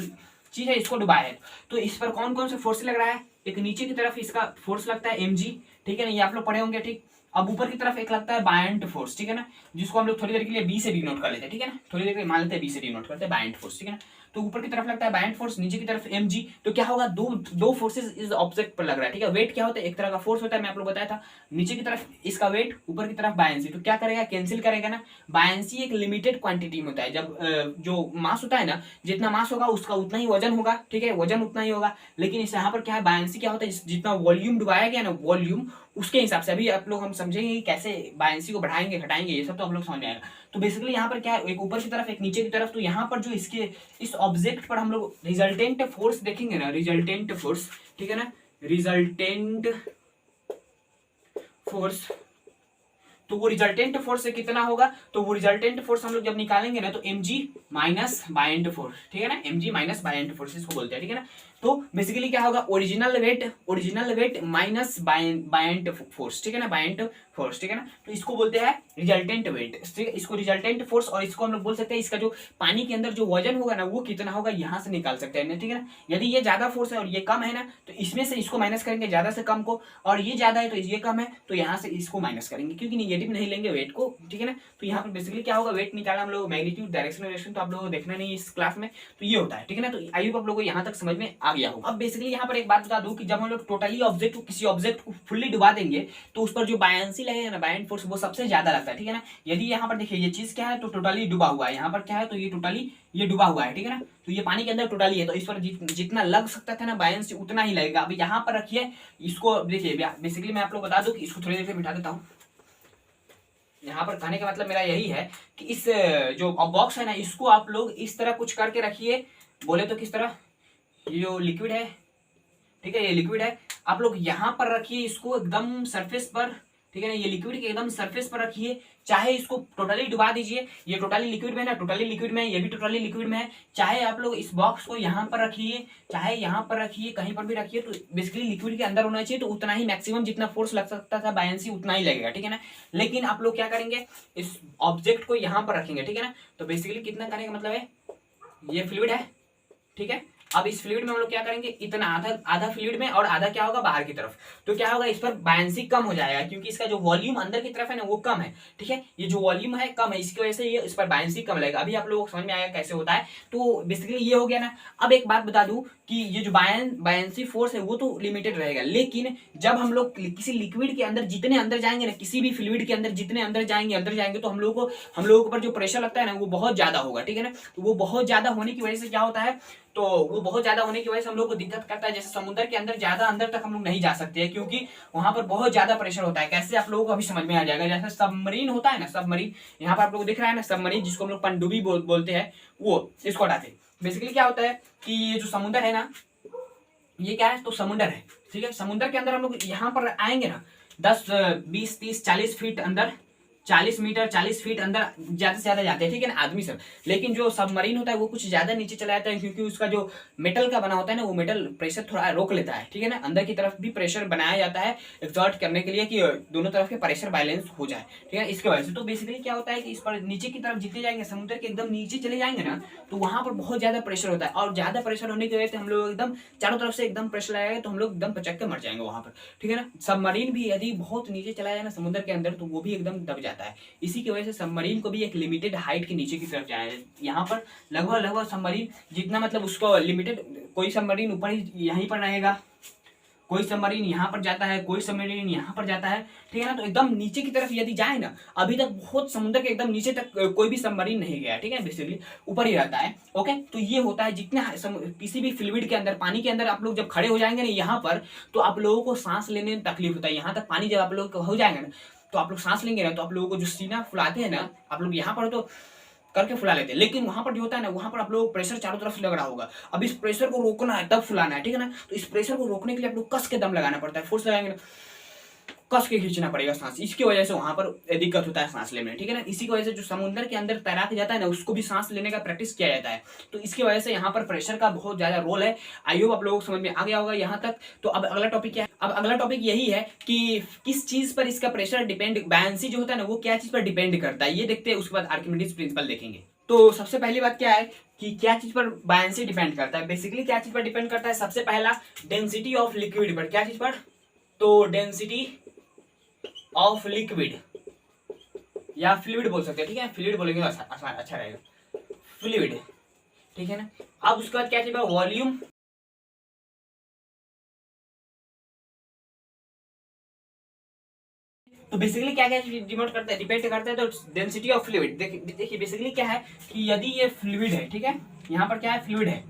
चीज है इसको डुबाया है, तो इस पर कौन कौन से फोर्स लग रहा है। एक नीचे की तरफ इसका फोर्स लगता है mg, ठीक है ना, ये आप लोग पढ़े होंगे, ठीक। अब ऊपर की तरफ एक लगता है बायंट फोर्स, ठीक है ना, जिसको हम लोग थोड़ी देर के लिए बी से डिनोट कर लेते हैं, ठीक है ना, थोड़ी देर के लिए मान लेते हैं बी से डिनोट करते हैं बायंट फोर्स, ठीक है ना। तो ऊपर की तरफ लगता है बायंट फोर्स, नीचे की तरफ mg। तो क्या होगा, दो फोर्सेस इस ऑब्जेक्ट पर लग रहा है, ठीक है। वेट क्या होता है, एक तरह का फोर्स होता है, मैं आप लोग बताया था। नीचे की तरफ इसका वेट, ऊपर की तरफ बायंसी, तो क्या करेगा, कैंसिल करेगा ना। बायंसी एक लिमिटेड क्वांटिटी में होता है, जब जो मास होता है ना, जितना मास होगा उसका उतना ही वजन होगा, ठीक है, वजन उतना ही होगा। लेकिन इस यहाँ पर क्या है, बायंसी क्या होता है, जितना वॉल्यूम डुबाया गया ना, वॉल्यूम उसके हिसाब से। अभी आप लोग हम समझेंगे कि कैसे बायंसी को बढ़ाएंगे घटाएंगे, ये सब तो हम लोग समझ में आएगा। तो बेसिकली यहाँ पर क्या है, एक ऊपर की तरफ एक नीचे की तरफ, तो यहाँ पर जो इसके इस ऑब्जेक्ट पर हम लोग रिजल्टेंट फोर्स देखेंगे ना, रिजल्टेंट फोर्स, ठीक है ना, रिजल्टेंट फोर्स। तो वो रिजल्टेंट फोर्स से कितना होगा, तो वो रिजल्टेंट फोर्स हम लोग जब निकालेंगे ना, तो mg माइनस बायंट फोर्स, ठीक है ना, mg माइनस बायंट फोर्स इसको बोलते हैं, ठीक है ना। तो बेसिकली क्या होगा, original wait minus buoyant force, ठीक है ना, बायंट फोर्स, ठीक है ना। तो इसको बोलते हैं रिजल्टेंट वेट, ठीक है, इसको रिजल्टेंट फोर्स। और इसको हम लोग बोल सकते हैं, इसका जो पानी के अंदर जो वजन होगा ना, वो कितना होगा, यहाँ से निकाल सकते हैं, ठीक है ना। यदि ये ज्यादा फोर्स है और ये कम है ना, तो इसमें से इसको माइनस करेंगे, ज्यादा से कम को, और ये ज्यादा है तो ये कम है, तो यहाँ से इसको माइनस करेंगे, क्योंकि निगेटिव नहीं लेंगे वेट को, ठीक है ना। तो यहाँ पर बेसिकली क्या होगा, वेट निकाला हम लोग, मैग्नीट्यूड, डायरेक्शन तो आप लोगों को देखना नहीं इस क्लास में, तो ये होता है, ठीक है ना। तो आई होप आप लोगों को यहाँ तक समझ में आ गया होगा। अब बेसिकली यहाँ पर एक बात बता दूं कि जब हम लोग टोटली ऑब्जेक्ट को, किसी ऑब्जेक्ट को फुल्ली डुबा देंगे, तो उस पर जो बायंसी लगेगा ना, बायंट फोर्स, वो सबसे ज्यादा लगता है, ठीक है ना। यदि यहाँ पर देखिए ये चीज क्या है, तो टोटली डुबा हुआ है, यहाँ पर क्या है, तो ये टोटली ये डुबा हुआ है, ठीक है ना। तो ये पानी के अंदर टोटली है, तो इस पर जितना लग सकता था ना बायंसी, उतना ही लगेगा। अभी यहाँ पर रखिए इसको, देखिए बेसिकली मैं आप लोग बता दूं कि इसको थोड़ी देर से मिटा देता हूँ। यहाँ पर कहने का मतलब मेरा यही है कि इस जो बॉक्स है ना, इसको आप लोग इस तरह कुछ करके रखिए। बोले तो किस तरह, ये जो लिक्विड है, ठीक है, ये लिक्विड है, आप लोग यहाँ पर रखिए इसको एकदम सरफेस पर, ठीक है ना, ये लिक्विड के एकदम सरफेस पर रखिए। चाहे इसको टोटली डुबा दीजिए, ये टोटली लिक्विड में है ना, टोटली लिक्विड में है, ये भी टोटली लिक्विड में है। चाहे आप लोग इस बॉक्स को यहाँ पर रखिए, चाहे यहाँ पर रखिए, कहीं पर भी रखिए, तो बेसिकली लिक्विड के अंदर होना चाहिए, तो उतना ही मैक्सिमम जितना फोर्स लग सकता था बायंसी, उतना ही लगेगा, ठीक है ना। लेकिन आप लोग क्या करेंगे, इस ऑब्जेक्ट को यहाँ पर रखेंगे, ठीक है ना। तो बेसिकली कितना करने का मतलब है, ये फ्लूइड है, ठीक है। अब इस फ्लूइड में हम लोग क्या करेंगे, इतना आधा फ्लूइड में और आधा क्या होगा बाहर की तरफ। तो क्या होगा, इस पर बायंसी कम हो जाएगा, क्योंकि इसका जो वॉल्यूम अंदर की तरफ है ना, वो कम है, ठीक है। ये जो वॉल्यूम है कम है, इसकी वजह से ये इस पर बायंसी कम लगेगा। अभी आप लोगों को समझ में आएगा कैसे होता है। तो बेसिकली ये हो गया ना। अब एक बात बता दूं कि ये जो बायंसी फोर्स है वो तो लिमिटेड रहेगा, लेकिन जब हम लोग किसी लिक्विड के अंदर जितने अंदर जाएंगे ना, किसी भी फ्लूइड के अंदर जितने अंदर जाएंगे तो हम लोगों के ऊपर जो प्रेशर लगता है ना, वो बहुत ज्यादा होगा, ठीक है ना। तो वो बहुत ज्यादा होने की वजह से क्या होता है, तो वो बहुत ज्यादा होने की वजह से हम लोग को दिक्कत करता है। जैसे समुद्र के अंदर ज्यादा अंदर तक हम लोग नहीं जा सकते हैं, क्योंकि वहां पर बहुत ज्यादा प्रेशर होता है। कैसे आप लोगों को अभी समझ में आ जाएगा। जैसे सबमरीन होता है ना, सबमरीन, यहाँ पर आप लोग दिख रहा है ना सबमरीन, जिसको हम लोग पनडुब्बी बोलते हैं, वो इसको हटाते। बेसिकली क्या होता है कि ये जो समुद्र है ना, ये क्या है, तो समुद्र है, ठीक है। समुद्र के अंदर हम लोग यहाँ पर आएंगे ना, 10 20 30 40 फीट अंदर, 40 मीटर 40 फीट अंदर ज्यादा से ज्यादा जाते हैं, ठीक है ना, आदमी सब। लेकिन जो सबमरीन होता है वो कुछ ज्यादा नीचे चला जाता है, क्योंकि उसका जो मेटल का बना होता है ना, वो मेटल प्रेशर थोड़ा रोक लेता है, ठीक है ना। अंदर की तरफ भी प्रेशर बनाया जाता है एक्सर्ट करने के लिए, कि दोनों तरफ के प्रेशर बैलेंस हो जाए, ठीक है, इसके वजह से। तो बेसिकली क्या होता है कि इस पर नीचे की तरफ जितने जाएंगे, समुद्र के एकदम नीचे चले जाएंगे ना, तो वहां पर बहुत ज्यादा प्रेशर होता है, और ज्यादा प्रेशर होने की वजह से हम लोग एकदम चारों तरफ से एकदम प्रेशर आएगा, तो हम लोग एकदम पचक के मर जाएंगे वहां पर, ठीक है ना। सबमरीन भी यदि बहुत नीचे चला जाए ना समुद्र के अंदर, तो वो भी एकदम दब जाता है। इसी की वजह से सबमरीन को भी एक लिमिटेड हाइट के नीचे की तरफ जाना है। यहाँ पर लगभग सबमरीन जितना मतलब उसको लिमिटेड, कोई सबमरीन ऊपर ही यहीं पर रहेगा, कोई सबमरीन यहाँ पर जाता है, कोई सबमरीन यहाँ पर जाता है, ठीक है ना। तो एकदम नीचे की तरफ यदि जाए ना, अभी तक बहुत समुद्र के एकदम नीचे तक कोई भी सबमरीन नहीं गया, ठीक है, बेसिकली ऊपर ही रहता है। ओके, तो ये होता है जितने किसी भी फ्लूइड के अंदर, पानी के अंदर आप लोग जब खड़े हो जाएंगे ना यहाँ पर, तो आप लोगों को सांस लेने में तकलीफ होता है। यहाँ तक पानी जब आप लोग हो जाएंगे ना, तो आप लोग सांस लेंगे ना, तो आप लोगों को जो सीना फुलाते हैं ना, आप लोग यहाँ पर तो करके फुला लेते हैं, लेकिन वहां पर जो होता है ना, वहां पर आप लोग प्रेशर चारों तरफ से लग रहा होगा। अब इस प्रेशर को रोकना है तब फुलाना है, ठीक है ना। तो इस प्रेशर को रोकने के लिए आप लोग कस के दम लगाना पड़ता है, फोर्स लगाएंगे, कस के खींचना पड़ेगा सांस। इसकी वजह से वहां पर दिक्कत होता है सांस लेने में, ठीक है ना। इसी की वजह से जो समुद्र के अंदर तैराक जाता है ना, उसको भी सांस लेने का प्रैक्टिस किया जाता है। तो इसकी वजह से यहाँ पर प्रेशर का बहुत ज्यादा रोल है। आई होप आप लोगों को समझ में आ गया होगा यहाँ तक। तो अब अगला टॉपिक क्या है? अब अगला टॉपिक यही है कि किस चीज पर इसका प्रेशर डिपेंड, बायंसी जो होता है ना, वो क्या चीज पर डिपेंड करता है, ये देखते हैं। उसके बाद आर्किमिडीज प्रिंसिपल देखेंगे। तो सबसे पहली बात क्या है कि क्या चीज पर बायंसी डिपेंड करता है। बेसिकली क्या चीज पर डिपेंड करता है? सबसे पहला डेंसिटी ऑफ लिक्विड पर। क्या चीज पर? तो डेंसिटी ऑफ लिक्विड या फ्लूइड बोल सकते हैं, ठीक है, फ्लूइड बोलेंगे तो अच्छा रहेगा, फ्लूइड, ठीक है ना। अब उसके बाद क्या चीज है? वॉल्यूम। तो बेसिकली क्या क्या डिनोट करता है, डिपेंड करता है, तो डेंसिटी ऑफ फ्लूइड। देखिए बेसिकली क्या है कि यदि ये फ्लूइड है, ठीक है, यहाँ पर क्या है? फ्लूइड है,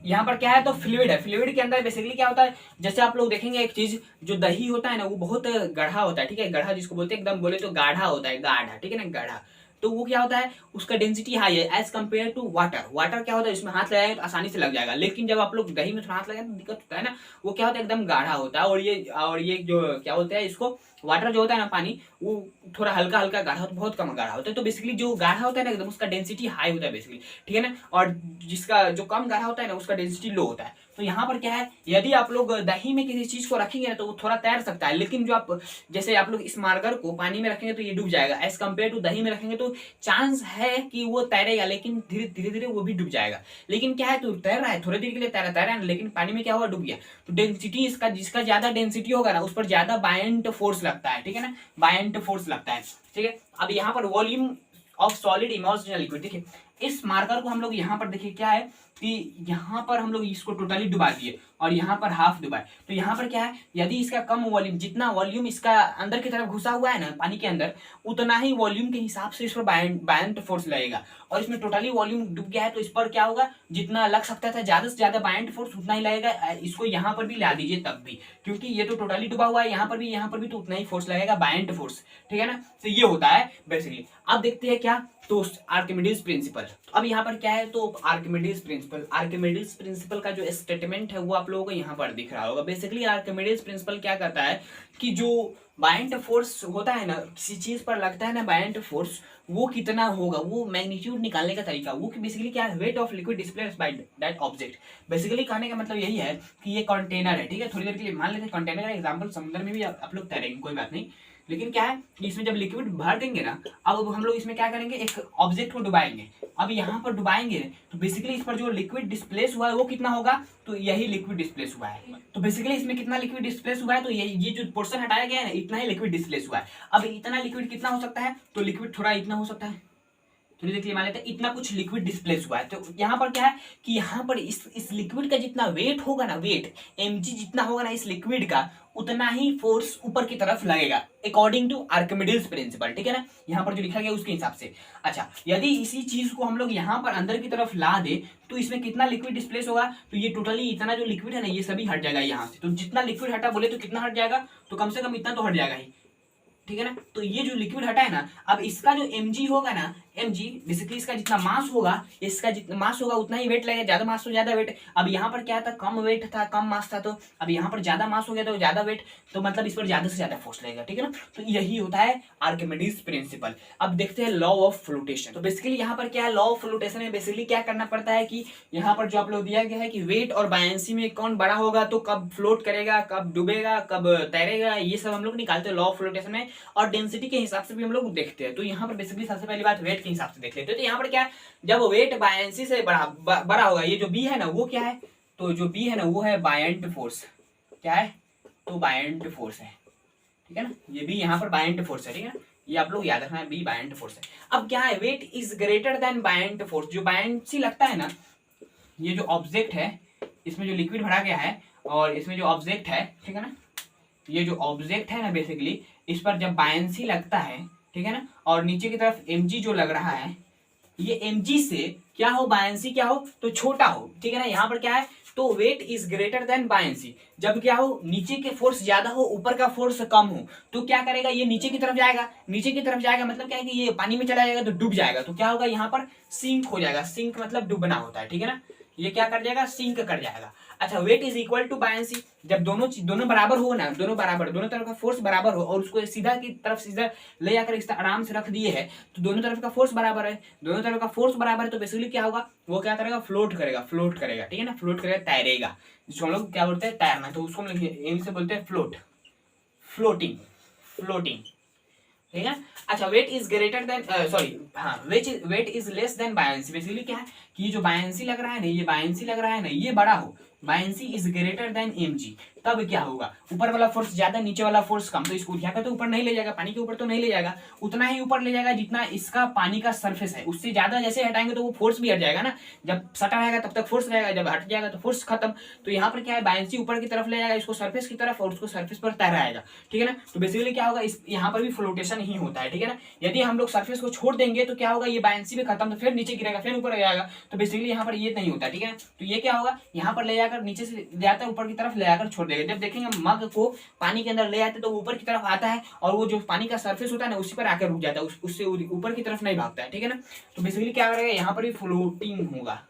यहाँ पर क्या है? तो फ्लूइड है। फ्लूइड के अंदर बेसिकली क्या होता है, जैसे आप लोग देखेंगे एक चीज, जो दही होता है ना, वो बहुत गाढ़ा होता है, ठीक है, गाढ़ा जिसको बोलते हैं, एकदम बोले तो गाढ़ा होता है, गाढ़ा, ठीक है ना, गाढ़ा। तो वो क्या होता है, उसका डेंसिटी हाई है as compare to water. Water क्या होता है, इसमें हाथ लगाएंगे तो आसानी से लग जाएगा, लेकिन जब आप लोग दही में थोड़ा हाथ लगाए तो दिक्कत होता है ना। वो क्या होता है, एकदम गाढ़ा होता है। और ये जो क्या बोलते हैं इसको, वाटर जो होता है ना, पानी, वो थोड़ा हल्का हल्का गाढ़ा होता है, बहुत कम गाढ़ा होता है। तो बेसिकली जो गाढ़ा होता है ना एकदम, उसका डेंसिटी हाई होता है बेसिकली, ठीक है ना। और जिसका जो कम गाढ़ा होता है ना, उसका डेंसिटी लो होता है। तो यहाँ पर क्या है, यदि आप लोग दही में किसी चीज को रखेंगे ना, तो वो थोड़ा तैर सकता है, लेकिन जो आप जैसे आप लोग इस मार्कर को पानी में रखेंगे तो ये डूब जाएगा। एज कम्पेयर टू दही में रखेंगे तो चांस है कि वो तैरेगा, लेकिन धीरे धीरे वो भी डूब जाएगा। लेकिन क्या है, तो तैर रहा है, थोड़ी देर के लिए तैरा है, लेकिन पानी में क्या हुआ, डूब गया। तो डेंसिटी इसका, जिसका ज्यादा डेंसिटी होगा ना, उस पर ज्यादा बायंट फोर्स लगता है, ठीक है ना, बायंट फोर्स लगता है, ठीक है। अब यहाँ पर volume of solid emerged liquid, देखिए इस मार्कर को हम लोग यहाँ पर देखिए क्या है कि यहाँ पर हम लोग इसको टोटली डुबा दिए और यहाँ पर हाफ डुबाए। तो यहाँ पर क्या है, यदि इसका कम वॉल्यूम, जितना वॉल्यूम इसका अंदर की तरफ घुसा हुआ है ना पानी के अंदर, उतना ही वॉल्यूम के हिसाब से इस पर बायंट फोर्स लगेगा। और इसमें टोटली वॉल्यूम डूब गया है, तो इस पर क्या होगा, जितना लग सकता था ज्यादा से ज्यादा बायंट फोर्स उतना ही लगेगा। इसको यहाँ पर भी ला दीजिए तब भी, क्योंकि ये तो टोटली डूबा हुआ है, यहाँ पर भी तो उतना ही फोर्स लगेगा, बायंट फोर्स, ठीक है ना। तो ये होता है बेसिकली। अब देखते हैं क्या, तो आर्किमिडीज प्रिंसिपल। अब यहाँ पर क्या है, तो आर्किमिडीज प्रिंसिपल का जो स्टेटमेंट है वो आप लोगों को यहाँ पर दिख रहा होगा। बेसिकली आर्किमिडीज प्रिंसिपल क्या करता है कि जो बायंट फोर्स होता है ना, किसी चीज पर लगता है ना बायंट फोर्स, वो कितना होगा, वो मैग्नीट्यूड निकालने का तरीका, वो बेसिकली क्या है, weight of liquid displaced by that object. Basically कहने का मतलब यही है कि ये कंटेनर है, ठीक है, थोड़ी देर के लिए मान लेते हैं कंटेनर का एग्जांपल, समुद्र में भी आप लोग तैरेंगे, कोई बात नहीं। लेकिन क्या है कि इसमें जब लिक्विड भर देंगे ना, अब हम लोग इसमें क्या करेंगे, एक ऑब्जेक्ट को डुबाएंगे। अब यहाँ पर डुबाएंगे तो बेसिकली इस पर जो लिक्विड डिस्प्लेस हुआ है वो कितना होगा, तो यही लिक्विड डिस्प्लेस हुआ है। तो बेसिकली इसमें कितना लिक्विड डिस्प्लेस हुआ है, तो ये जो पोर्शन हटाया गया है ना, इतना ही लिक्विड डिस्प्लेस हुआ है। अब इतना लिक्विड कितना हो सकता है, तो लिक्विड थोड़ा इतना हो सकता है, थोड़ी देर के लिए मान लेते हैं इतना कुछ लिक्विड डिस्प्लेस हुआ है। तो यहाँ पर क्या है कि यहाँ पर इस लिक्विड का जितना वेट होगा ना, वेट mg जितना होगा ना इस लिक्विड का, उतना ही फोर्स ऊपर की तरफ लगेगा, अकॉर्डिंग टू आर्किमिडीज प्रिंसिपल, ठीक है ना, यहाँ पर जो लिखा गया उसके हिसाब से। अच्छा, यदि इसी चीज को हम लोग यहाँ पर अंदर की तरफ ला दे तो इसमें कितना लिक्विड डिस्प्लेस होगा, तो ये टोटली इतना जो लिक्विड है ना, ये सभी हट जाएगा यहाँ से। तो जितना लिक्विड हटा बोले तो कितना हट जाएगा, तो कम से कम इतना तो हट जाएगा ही, ठीक है ना। तो ये जो लिक्विड हटा है ना, अब इसका जो mg होगा ना, mg बेसिकली इसका जितना मास होगा, इसका जितना मास होगा उतना ही वेट लगेगा, ज्यादा मास तो ज्यादा वेट। अब यहाँ पर क्या था, कम वेट था, कम मास था, तो अब यहाँ पर ज्यादा मास हो गया तो ज्यादा वेट, तो मतलब इस पर ज्यादा से ज्यादा फोर्स लगेगा, ठीक है ना। तो यही होता है आर्किमिडीज प्रिंसिपल। अब देखते हैं लॉ ऑफ फ्लोटेशन। तो बेसिकली यहाँ पर क्या है, लॉ ऑफ फ्लोटेशन में बेसिकली क्या करना पड़ता है कि यहाँ पर जो आप लोग दिया गया है कि वेट और बायंसी में कौन बड़ा होगा, तो कब फ्लोट करेगा, कब डूबेगा, कब तैरेगा, ये सब हम लोग निकालते हैं लॉ ऑफ फ्लोटेशन में। और डेंसिटी के हिसाब से भी हम लोग देखते हैं। तो यहाँ पर बेसिकली सबसे पहली बात वेट के हिसाब से देख लेते हैं। तो यहाँ पर क्या है, जब वेट बायंसी से बड़ा होगा, ये जो बी है ना वो क्या है, तो जो बी है ना वो है बायंट फोर्स, क्या है, तो बायंट फोर्स है, ठीक है ना, ये भी यहाँ पर बायंट फोर्स है, ठीक है ना, ये आप लोग याद रखना है, बी बायंट फोर्स है। अब क्या है, weight is greater than buoyant force. जो बायंसी लगता है ना, ये जो ऑब्जेक्ट है, इसमें जो लिक्विड भरा गया है और इसमें जो ऑब्जेक्ट है, ठीक है ना, ये जो ऑब्जेक्ट है ना बेसिकली, इस पर जब बायंसी लगता है, ठीक है ना, और नीचे की तरफ mg जो लग रहा है, ये mg से क्या हो, बायंसी क्या हो, तो छोटा हो, ठीक है ना। यहाँ पर क्या है, तो weight is greater than buoyancy. जब क्या हो, नीचे के फोर्स ज्यादा हो, ऊपर का फोर्स कम हो, तो क्या करेगा, ये नीचे की तरफ जाएगा। नीचे की तरफ जाएगा मतलब क्या है कि ये पानी में चला जाएगा तो डूब जाएगा। तो क्या होगा, यहाँ पर सिंक हो जाएगा। सिंक मतलब डूबना होता है, ठीक है ना। ये क्या कर जाएगा, सिंक कर जाएगा। अच्छा, weight is equal to buoyancy. जब दोनों बराबर हो ना, दोनों बराबर, दोनों तरफ का फोर्स बराबर हो और उसको सीधा की तरफ सीधा ले जाकर इस तरह आराम से रख दिए है, तो दोनों तरफ का फोर्स बराबर है। दोनों तरफ का फोर्स बराबर है तो बेसिकली क्या होगा, वो क्या करेगा, फ्लोट करेगा। फ्लोट करेगा, ठीक है ना, फ्लोट करेगा, तैरेगा, जिसको हम लोग क्या बोलते हैं, तैरना। तो उसको हम लोग से बोलते हैं फ्लोट, फ्लोटिंग, फ्लोटिंग, ठीक है। अच्छा, weight is greater than, sorry, हाँ, weight is less than buoyancy. Basically क्या है कि ये जो बायंसी लग रहा है ना, ये बायंसी लग रहा है ना, ये बड़ा हो, buoyancy is greater then mg, तब क्या होगा, ऊपर वाला फोर्स ज्यादा, नीचे वाला फोर्स कम। तो इसको क्या कहते हैं, ऊपर नहीं ले जाएगा, पानी के ऊपर तो नहीं ले जाएगा, उतना ही ऊपर ले जाएगा जितना इसका पानी का सरफेस है। उससे ज्यादा जैसे हटाएंगे तो वो फोर्स भी हट जाएगा ना। जब सटा रहेगा तब तक फोर्स रहेगा, जब हट जाएगा तो फोर्स खत्म। तो यहाँ पर क्या है, बायंसी ऊपर की तरफ ले जाएगा इसको सरफेस की तरफ, और उसको सरफेस पर तैराएगा, ठीक है ना। तो बेसिकली क्या होगा, इस यहाँ पर भी फ्लोटेशन ही होता है, ठीक है ना। यदि हम लोग सरफेस को छोड़ देंगे तो क्या होगा, ये बायंसी भी खत्म, तो फिर नीचे गिरेगा, फिर ऊपर जाएगा। तो बेसिकली यहाँ पर ये नहीं होता, ठीक है। तो ये क्या होगा, यहाँ पर ले जाकर नीचे से जाता है, ऊपर की तरफ ले जाकर छोड़ देगा। जब देखेंगे मग को पानी के अंदर ले आते तो ऊपर की तरफ आता है, और वो जो पानी का सरफेस होता है ना, उसी पर आकर रुक जाता है, उससे ऊपर की तरफ नहीं भागता है, ठीक है ना। तो बेसिकली क्या करेगा, यहाँ पर भी फ्लोटिंग होगा,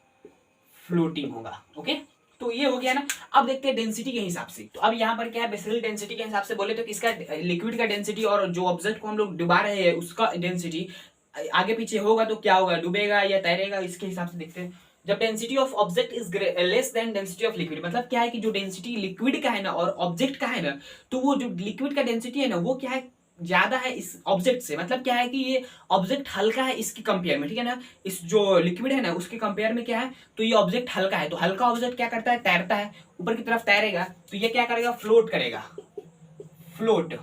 फ्लोटिंग होगा, ओके। तो ये हो गया ना। अब देखते हैं डेंसिटी के हिसाब से। तो अब यहाँ पर क्या है, बेसिकली डेंसिटी के हिसाब से बोले तो किसका, लिक्विड का डेंसिटी और जो ऑब्जेक्ट को हम लोग डुबा रहे हैं उसका डेंसिटी आगे पीछे होगा तो क्या होगा, डूबेगा या तैरेगा, इसके हिसाब से देखते हैं। जब density of object is less then density of liquid, मतलब क्या है कि जो डेंसिटी लिक्विड का है ना और ऑब्जेक्ट का है ना, तो वो जो लिक्विड का डेंसिटी है ना, वो क्या है, ज्यादा है इस ऑब्जेक्ट से। मतलब क्या है कि ये ऑब्जेक्ट हल्का है इसके कंपेयर में, ठीक है ना। इस जो लिक्विड है ना उसके कंपेयर में क्या है, तो ये ऑब्जेक्ट हल्का है। तो हल्का ऑब्जेक्ट क्या करता है, तैरता है, ऊपर की तरफ तैरेगा, तो ये क्या करेगा, फ्लोट करेगा, फ्लोट,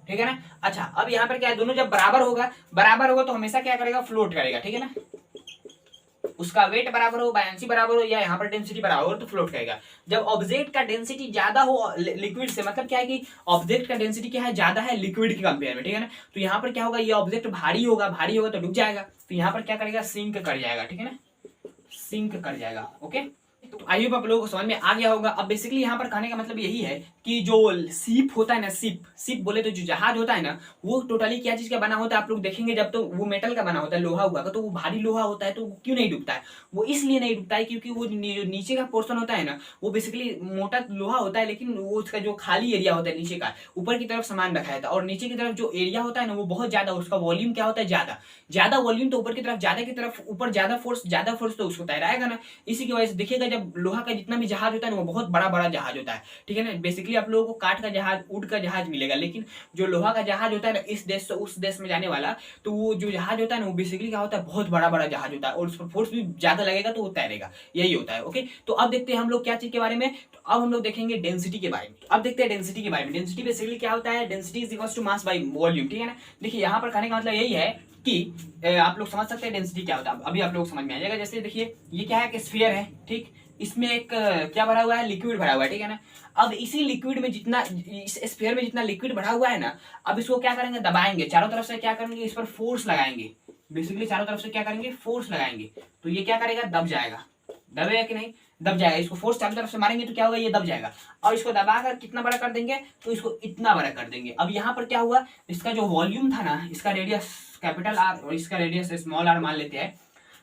ठीक है ना। अच्छा, अब यहाँ पर क्या है, दोनों जब बराबर होगा तो हमेशा क्या करेगा, फ्लोट करेगा, ठीक है ना। उसका वेट बराबर हो, बायंसी बराबर हो, या यहाँ पर डेंसिटी बराबर हो तो फ्लोट करेगा। जब ऑब्जेक्ट का डेंसिटी ज्यादा हो लिक्विड से, मतलब क्या है कि ऑब्जेक्ट का डेंसिटी क्या है, ज्यादा है लिक्विड के कंपेयर में, ठीक है ना। तो यहाँ पर क्या होगा, ये ऑब्जेक्ट भारी होगा तो डूब जाएगा। तो यहाँ पर क्या करेगा, सिंक कर जाएगा, ठीक है ना, सिंक कर जाएगा, ओके। तो आई होप आप लोगों को समझ में आ गया होगा। अब बेसिकली यहाँ पर कहने का मतलब यही है कि जो शिप होता है ना, शिप बोले तो जो जहाज होता है ना, वो टोटली क्या चीज का बना होता है, आप लोग देखेंगे जब तो वो मेटल का बना होता है, लोहा हुआ का, तो वो भारी लोहा होता है। तो वो क्यों नहीं डूबता है, वो इसलिए नहीं डूबता है क्योंकि वो नीचे का पोर्शन होता है ना, वो बेसिकली मोटा लोहा होता है, लेकिन वो उसका जो खाली एरिया होता है नीचे का, ऊपर की तरफ सामान रखा था, और नीचे की तरफ जो एरिया होता है ना, वो बहुत ज्यादा, उसका वॉल्यूम क्या होता है, ज्यादा वॉल्यूम। तो ऊपर की तरफ ऊपर ज्यादा फोर्स तो उसको तैराएगा ना। इसी की वजह से देखिएगा, जब लोहा का जितना भी जहाज होता है ना, वो बहुत बड़ा बड़ा जहाज होता है, ठीक है ना। बेसिकली आप लोगों को काठ का जहाज, वुड का जहाज मिलेगा, लेकिन जो लोहा का जहाज होता है ना, इस देश से उस देश में जाने वाला, तो वो जो जहाज होता है ना, वो बेसिकली क्या होता है, बहुत बड़ा बड़ा जहाज होता है, और उस पर फोर्स भी ज्यादा लगेगा तो वो तैरेगा, यही होता है, ओके। तो अब देखते हैं हम लोग क्या चीज के बारे में, तो अब हम लोग देखेंगे डेंसिटी के बारे में। अब देखते हैं डेंसिटी के बारे में। डेंसिटी बेसिकली क्या होता है, density is equal to mass by volume, ठीक है ना। देखिए यहाँ पर कहने का मतलब यही है कि आप लोग समझ सकते हैं डेंसिटी क्या होता है। अभी आप लोग समझ में आ जाएगा। जैसे देखिए, ये क्या है कि स्फीयर है, ठीक, इसमें एक क्या भरा हुआ है, लिक्विड भरा हुआ है, ठीक है ना। अब इसी लिक्विड में जितना, इस स्फीयर में जितना लिक्विड भरा हुआ है ना, अब इसको क्या करेंगे, दबाएंगे, चारों तरफ से क्या करेंगे, इस पर फोर्स लगाएंगे। बेसिकली चारों तरफ से क्या करेंगे, फोर्स लगाएंगे, तो ये क्या करेगा, दब जाएगा। दबेगा कि नहीं, दब जाएगा। इसको फोर्स चारों तरफ से मारेंगे तो क्या होगा, ये दब जाएगा। और इसको दबाकर कितना बड़ा कर देंगे, तो इसको इतना बड़ा कर देंगे। अब यहाँ पर क्या हुआ, इसका जो वॉल्यूम था ना, इसका रेडियस कैपिटल आर और इसका रेडियस स्मॉल आर मान लेते हैं।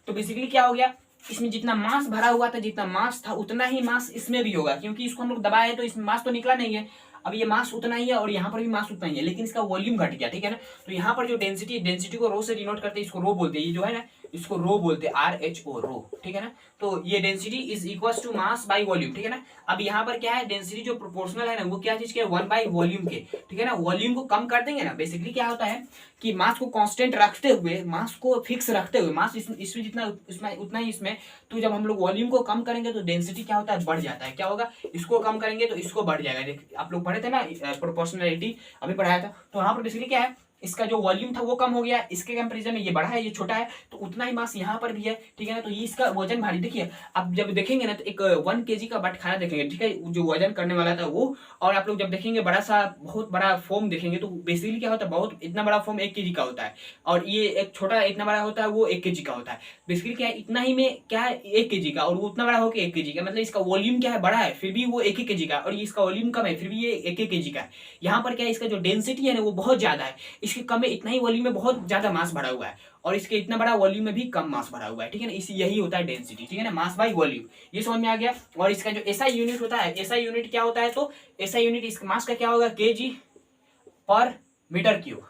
तो बेसिकली क्या हो गया, इसमें जितना मास भरा हुआ था, जितना मास था उतना ही मास इसमें भी होगा, क्योंकि इसको हम लोग दबाए हैं तो इसमें मास तो निकला नहीं है। अब ये मास उतना ही है और यहाँ पर भी मास उतना ही है, लेकिन इसका वॉल्यूम घट गया, ठीक है ना। तो यहाँ पर जो डेंसिटी को रो से डिनोट करते हैं, इसको रो बोलते हैं, ये जो है ना, इसको रो बोलते हैं, RHO, रो, ठीक है ना। तो ये density is equal to mass by volume, ठीक है ना। अब यहाँ पर क्या है, डेंसिटी जो प्रोपोर्शनल है ना, वो क्या चीज के, 1 बाय वॉल्यूम के, ठीक है ना। वॉल्यूम को कम कर देंगे ना, बेसिकली क्या होता है कि मास को कांस्टेंट रखते हुए, मास को फिक्स रखते हुए, मास इसमें जितना उसमें उतना ही इसमें, तो जब हम लोग वॉल्यूम को कम करेंगे तो डेंसिटी क्या होता है, बढ़ जाता है। क्या होगा, इसको कम करेंगे तो इसको बढ़ जाएगा। आप लोग पढ़े थे ना प्रोपोर्शनलिटी, अभी पढ़ाया था। तो यहाँ पर बेसिकली क्या है इसका जो वॉल्यूम था वो कम हो गया, इसके कंपेरिजन में ये बड़ा है, ये छोटा है, तो उतना ही मास यहाँ पर भी है, ठीक है ना। तो ये इसका वजन भारी, देखिए अब जब देखेंगे ना तो एक 1 kg का बटखारा देखेंगे, ठीक है, जो वजन करने वाला था वो, और आप लोग जब देखेंगे बड़ा सा बहुत बड़ा फोम देखेंगे तो बेसिकली क्या होता है, बहुत इतना बड़ा फोम 1 kg का होता है, और ये एक छोटा इतना बड़ा होता है वो 1 kg का होता है। बेसिकली क्या है, इतना ही में क्या है 1 kg का, और वो उतना बड़ा होकर 1 kg का, मतलब इसका वॉल्यूम क्या है बड़ा है फिर भी वो 1 kg का, और ये इसका वॉल्यूम कम है फिर भी ये 1 kg का है। यहाँ पर क्या है, इसका जो डेंसिटी है ना वो बहुत ज्यादा है, इसके कम में इतना ही वॉल्यूम में बहुत ज्यादा मास भरा हुआ है, और इसके इतना बड़ा वॉल्यूम में भी कम मास भरा हुआ है, ठीक है ना। इसी यही होता है डेंसिटी, ठीक है ना, मास बाई वॉल्यूम, ये समझ में आ गया। और इसका जो एसआई यूनिट होता है, एसआई यूनिट क्या होता है, तो एसआई यूनिट इस मास का क्या होगा, केजी पर मीटर क्यूब,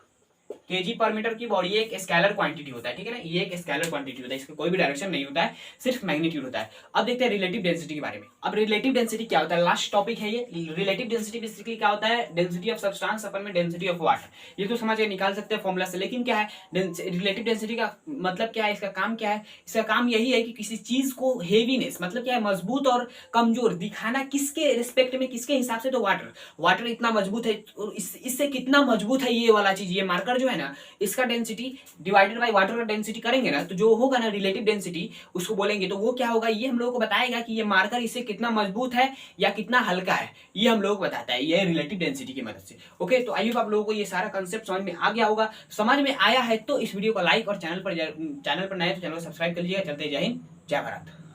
केजी पर मीटर क्यूब, और ये एक स्केलर क्वांटिटी होता है, ठीक है ना, ये एक स्केलर क्वांटिटी होता है, इसका कोई भी डायरेक्शन नहीं होता है, सिर्फ मैग्नीट्यूड होता है। अब देखते हैं रिलेटिव डेंसिटी के बारे में। अब रिलेटिव डेंसिटी क्या होता है, लास्ट टॉपिक है ये। रिलेटिव डेंसिटी बेसिकली क्या होता है, डेंसिटी ऑफ सब्सटेंस अपन में डेंसिटी ऑफ वाटर, ये तो समझ के निकाल सकते हैं फॉर्मूला से, लेकिन क्या है रिलेटिव डेंसिटी का मतलब क्या है, इसका काम क्या है, इसका काम यही है कि किसी चीज को हेवीनेस मतलब क्या है, मजबूत और कमजोर दिखाना, किसके रिस्पेक्ट में, किसके हिसाब से, तो वाटर इतना मजबूत है, इससे कितना मजबूत है ये वाला चीज, ये मार्कर जो है ना, इसका डेंसिटी डिवाइडेड बाय वाटर का डेंसिटी करेंगे ना, तो जो होगा ना रिलेटिव डेंसिटी उसको बोलेंगे, तो वो क्या होगा, ये हम लोगों को बताएगा कि ये मार्कर इससे कितना मजबूत है या कितना हल्का है, ये हम लोगों को बताता है, ये रिलेटिव डेंसिटी की मदद से। ओके, तो आई होप आप लोगों को ये सारा कंसेप्ट समझ में आ गया होगा। समझ में आया है तो इस वीडियो को लाइक, और चैनल पर नए तो चैनल को सब्सक्राइब कर लीजिएगा। चलते जय हिंद, जय भारत।